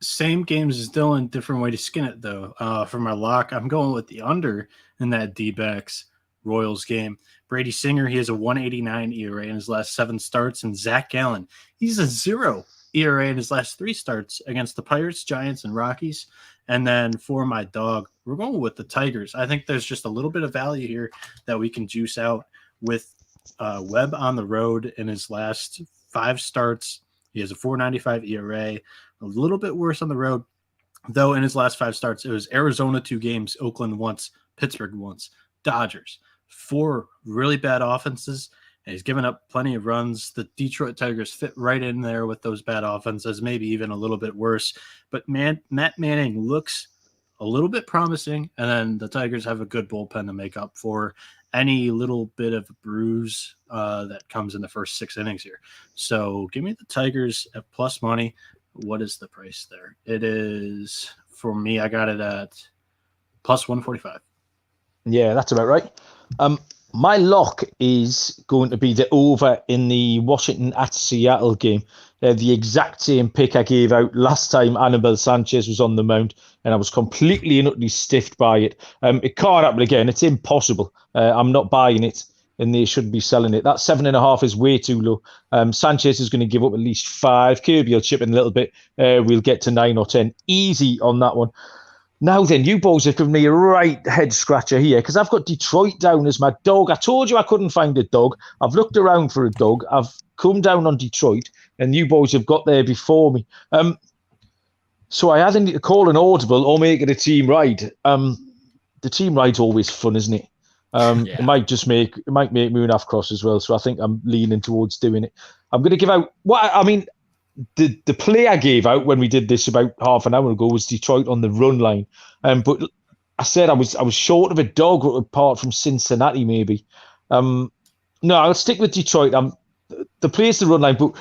Same games as Dylan, different way to skin it, though. For my lock, I'm going with the under in that D-backs Royals game. Brady Singer, he has a 1.89 ERA in his last 7 starts. And Zach Gallen, he's a 0 ERA in his last 3 starts against the Pirates, Giants, and Rockies. And then for my dog, we're going with the Tigers. I think there's just a little bit of value here that we can juice out with Webb on the road in his last 5 starts. He has a 4.95 ERA, a little bit worse on the road, though in his last 5 starts, it was Arizona 2 games, Oakland once, Pittsburgh once, Dodgers. 4 really bad offenses. He's given up plenty of runs. The Detroit Tigers fit right in there with those bad offenses, maybe even a little bit worse. But Matt Manning looks a little bit promising, and then the Tigers have a good bullpen to make up for any little bit of bruise that comes in the first 6 innings here. So give me the Tigers at plus money. What is the price there? It is, for me, I got it at plus 145. Yeah, that's about right. My lock is going to be the over in the Washington at Seattle game. The exact same pick I gave out last time Anibal Sanchez was on the mound, and I was completely and utterly stiffed by it. It can't happen again. It's impossible. I'm not buying it, and they shouldn't be selling it. That 7.5 is way too low. Sanchez is going to give up at least 5. Kirby will chip in a little bit. We'll get to 9 or 10. Easy on that one. Now then, you boys have given me a right head scratcher here because I've got Detroit down as my dog. I told you I couldn't find a dog. I've looked around for a dog. I've come down on Detroit, and you boys have got there before me. So I either need to call an audible or make it a team ride. The team ride's always fun, isn't it? It might make Moon cross as well. So I think I'm leaning towards doing it. I'm going to give out the play I gave out when we did this about half an hour ago was Detroit on the run line. But I said I was short of a dog apart from Cincinnati, maybe. No, I'll stick with Detroit. The play's the run line, but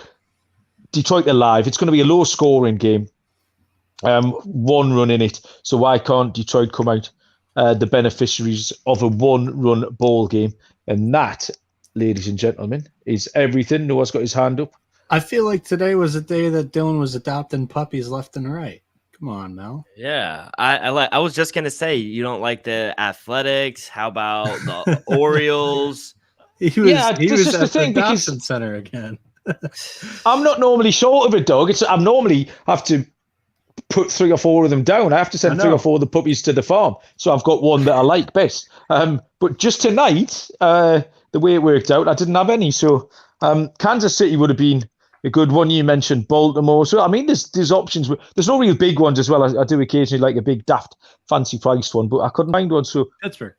Detroit are live. It's going to be a low scoring game. 1 run in it. So why can't Detroit come out the beneficiaries of a 1-run ball game? And that, ladies and gentlemen, is everything. Noah's got his hand up. I feel like today was a day that Dylan was adopting puppies left and right. Come on, Mel. Yeah, I was just gonna say you don't like the Athletics. How about the Orioles? He was at the adoption center again. I'm not normally short of a dog. I normally have to put 3 or 4 of them down. I have to send 3 or 4 of the puppies to the farm. So I've got one that I like best. But just tonight, the way it worked out, I didn't have any. So Kansas City would have been a good one. You mentioned Baltimore. So, I mean, there's options. There's no real big ones as well. I do occasionally like a big, daft, fancy priced one, but I couldn't find one. So Pittsburgh.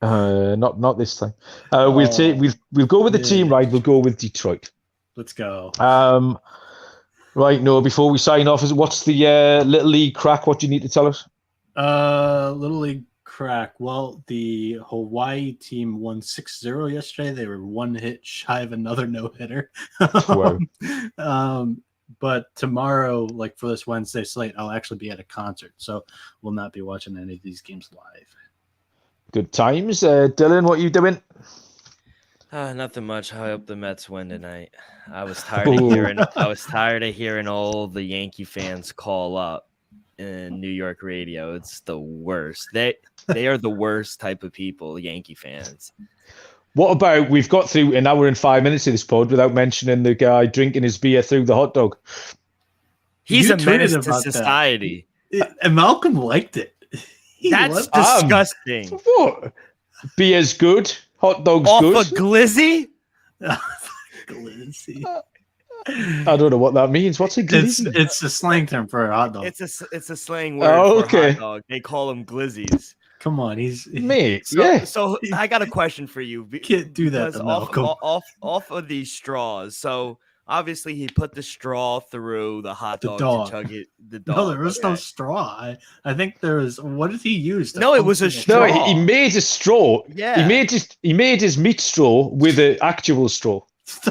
not this time. We'll go with the team, right? We'll go with Detroit. Let's go. Right, no, before we sign off, what's the Little League crack? What do you need to tell us? Little League crack. Well, the Hawaii team won 6-0 yesterday. They were one hit shy of another no-hitter. Wow. But tomorrow, like for this Wednesday slate, I'll actually be at a concert. So we'll not be watching any of these games live. Good times. Dylan, what are you doing? Nothing much. I hope the Mets win tonight. I was tired of hearing all the Yankee fans call up in New York radio. It's the worst. They are the worst type of people, Yankee fans. What about, we've got through an hour and 5 minutes of this pod without mentioning the guy drinking his beer through the hot dog. He's You a menace tweeted to about society. And Malcolm liked it. That's disgusting. What? Beer's good. Hot dog's Off good. a glizzy? Glizzy. I don't know what that means. What's a glizzy? It's a slang term for a hot dog. It's a slang word for okay. hot dog. They call them glizzies. Come on, he's Mate, So, yeah. So I got a question for you. can't do that Because to Malcolm. off of these straws. So obviously he put the straw through the hot The dog dog. to chug it. The dog. No, there was no okay. straw. I think there was. What did he use? to No, it pump was a the- straw. No, he made a straw. Yeah. He made his meat straw with an actual straw.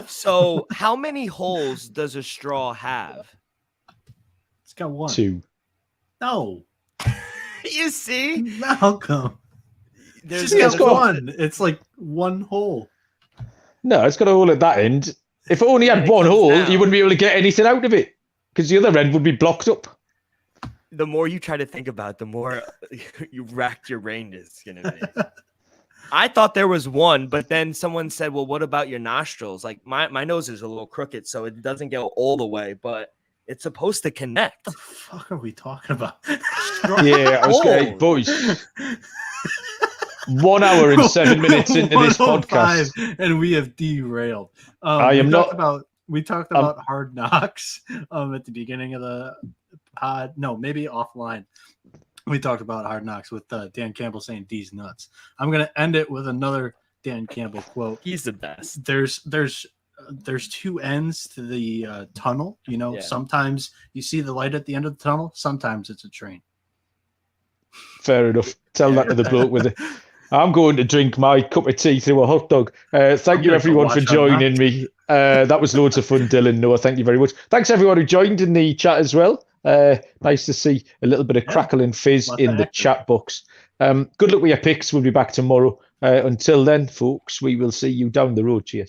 So how many holes does a straw have? It's got one. 2. No, You see? Malcolm. There's It's just got got- one. It's like one hole. No, it's got a hole at that end. If it only And had it one comes hole, down. you wouldn't be able to get anything out of it because the other end would be blocked up. The more you try to think about it, the more you racked your brain is gonna be. I thought there was one, but then someone said, well, what about your nostrils? Like my nose is a little crooked, so it doesn't go all the way, but it's supposed to connect. What the fuck are we talking about? Yeah, I was going, boys. 1 hour and 7 minutes into this podcast. 105, and we have derailed. I am not- We talked about Hard Knocks at the beginning of the pod. No, maybe offline. We talked about Hard Knocks with Dan Campbell saying D's nuts. I'm gonna end it with another Dan Campbell quote. He's the best. There's two ends to the tunnel. You know, Yeah. sometimes you see the light at the end of the tunnel. Sometimes it's a train. Fair enough. Tell that to the bloke with it. I'm going to drink my cup of tea through a hot dog. Thank you, gonna everyone, go for watch joining me. That was loads of fun, Dylan. Noah, thank you very much. Thanks, everyone who joined in the chat as well. Nice to see a little bit of crackle and fizz Lots in of the action. chat box. Good luck with your picks. We'll be back tomorrow. Until then, folks, we will see you down the road. Cheers.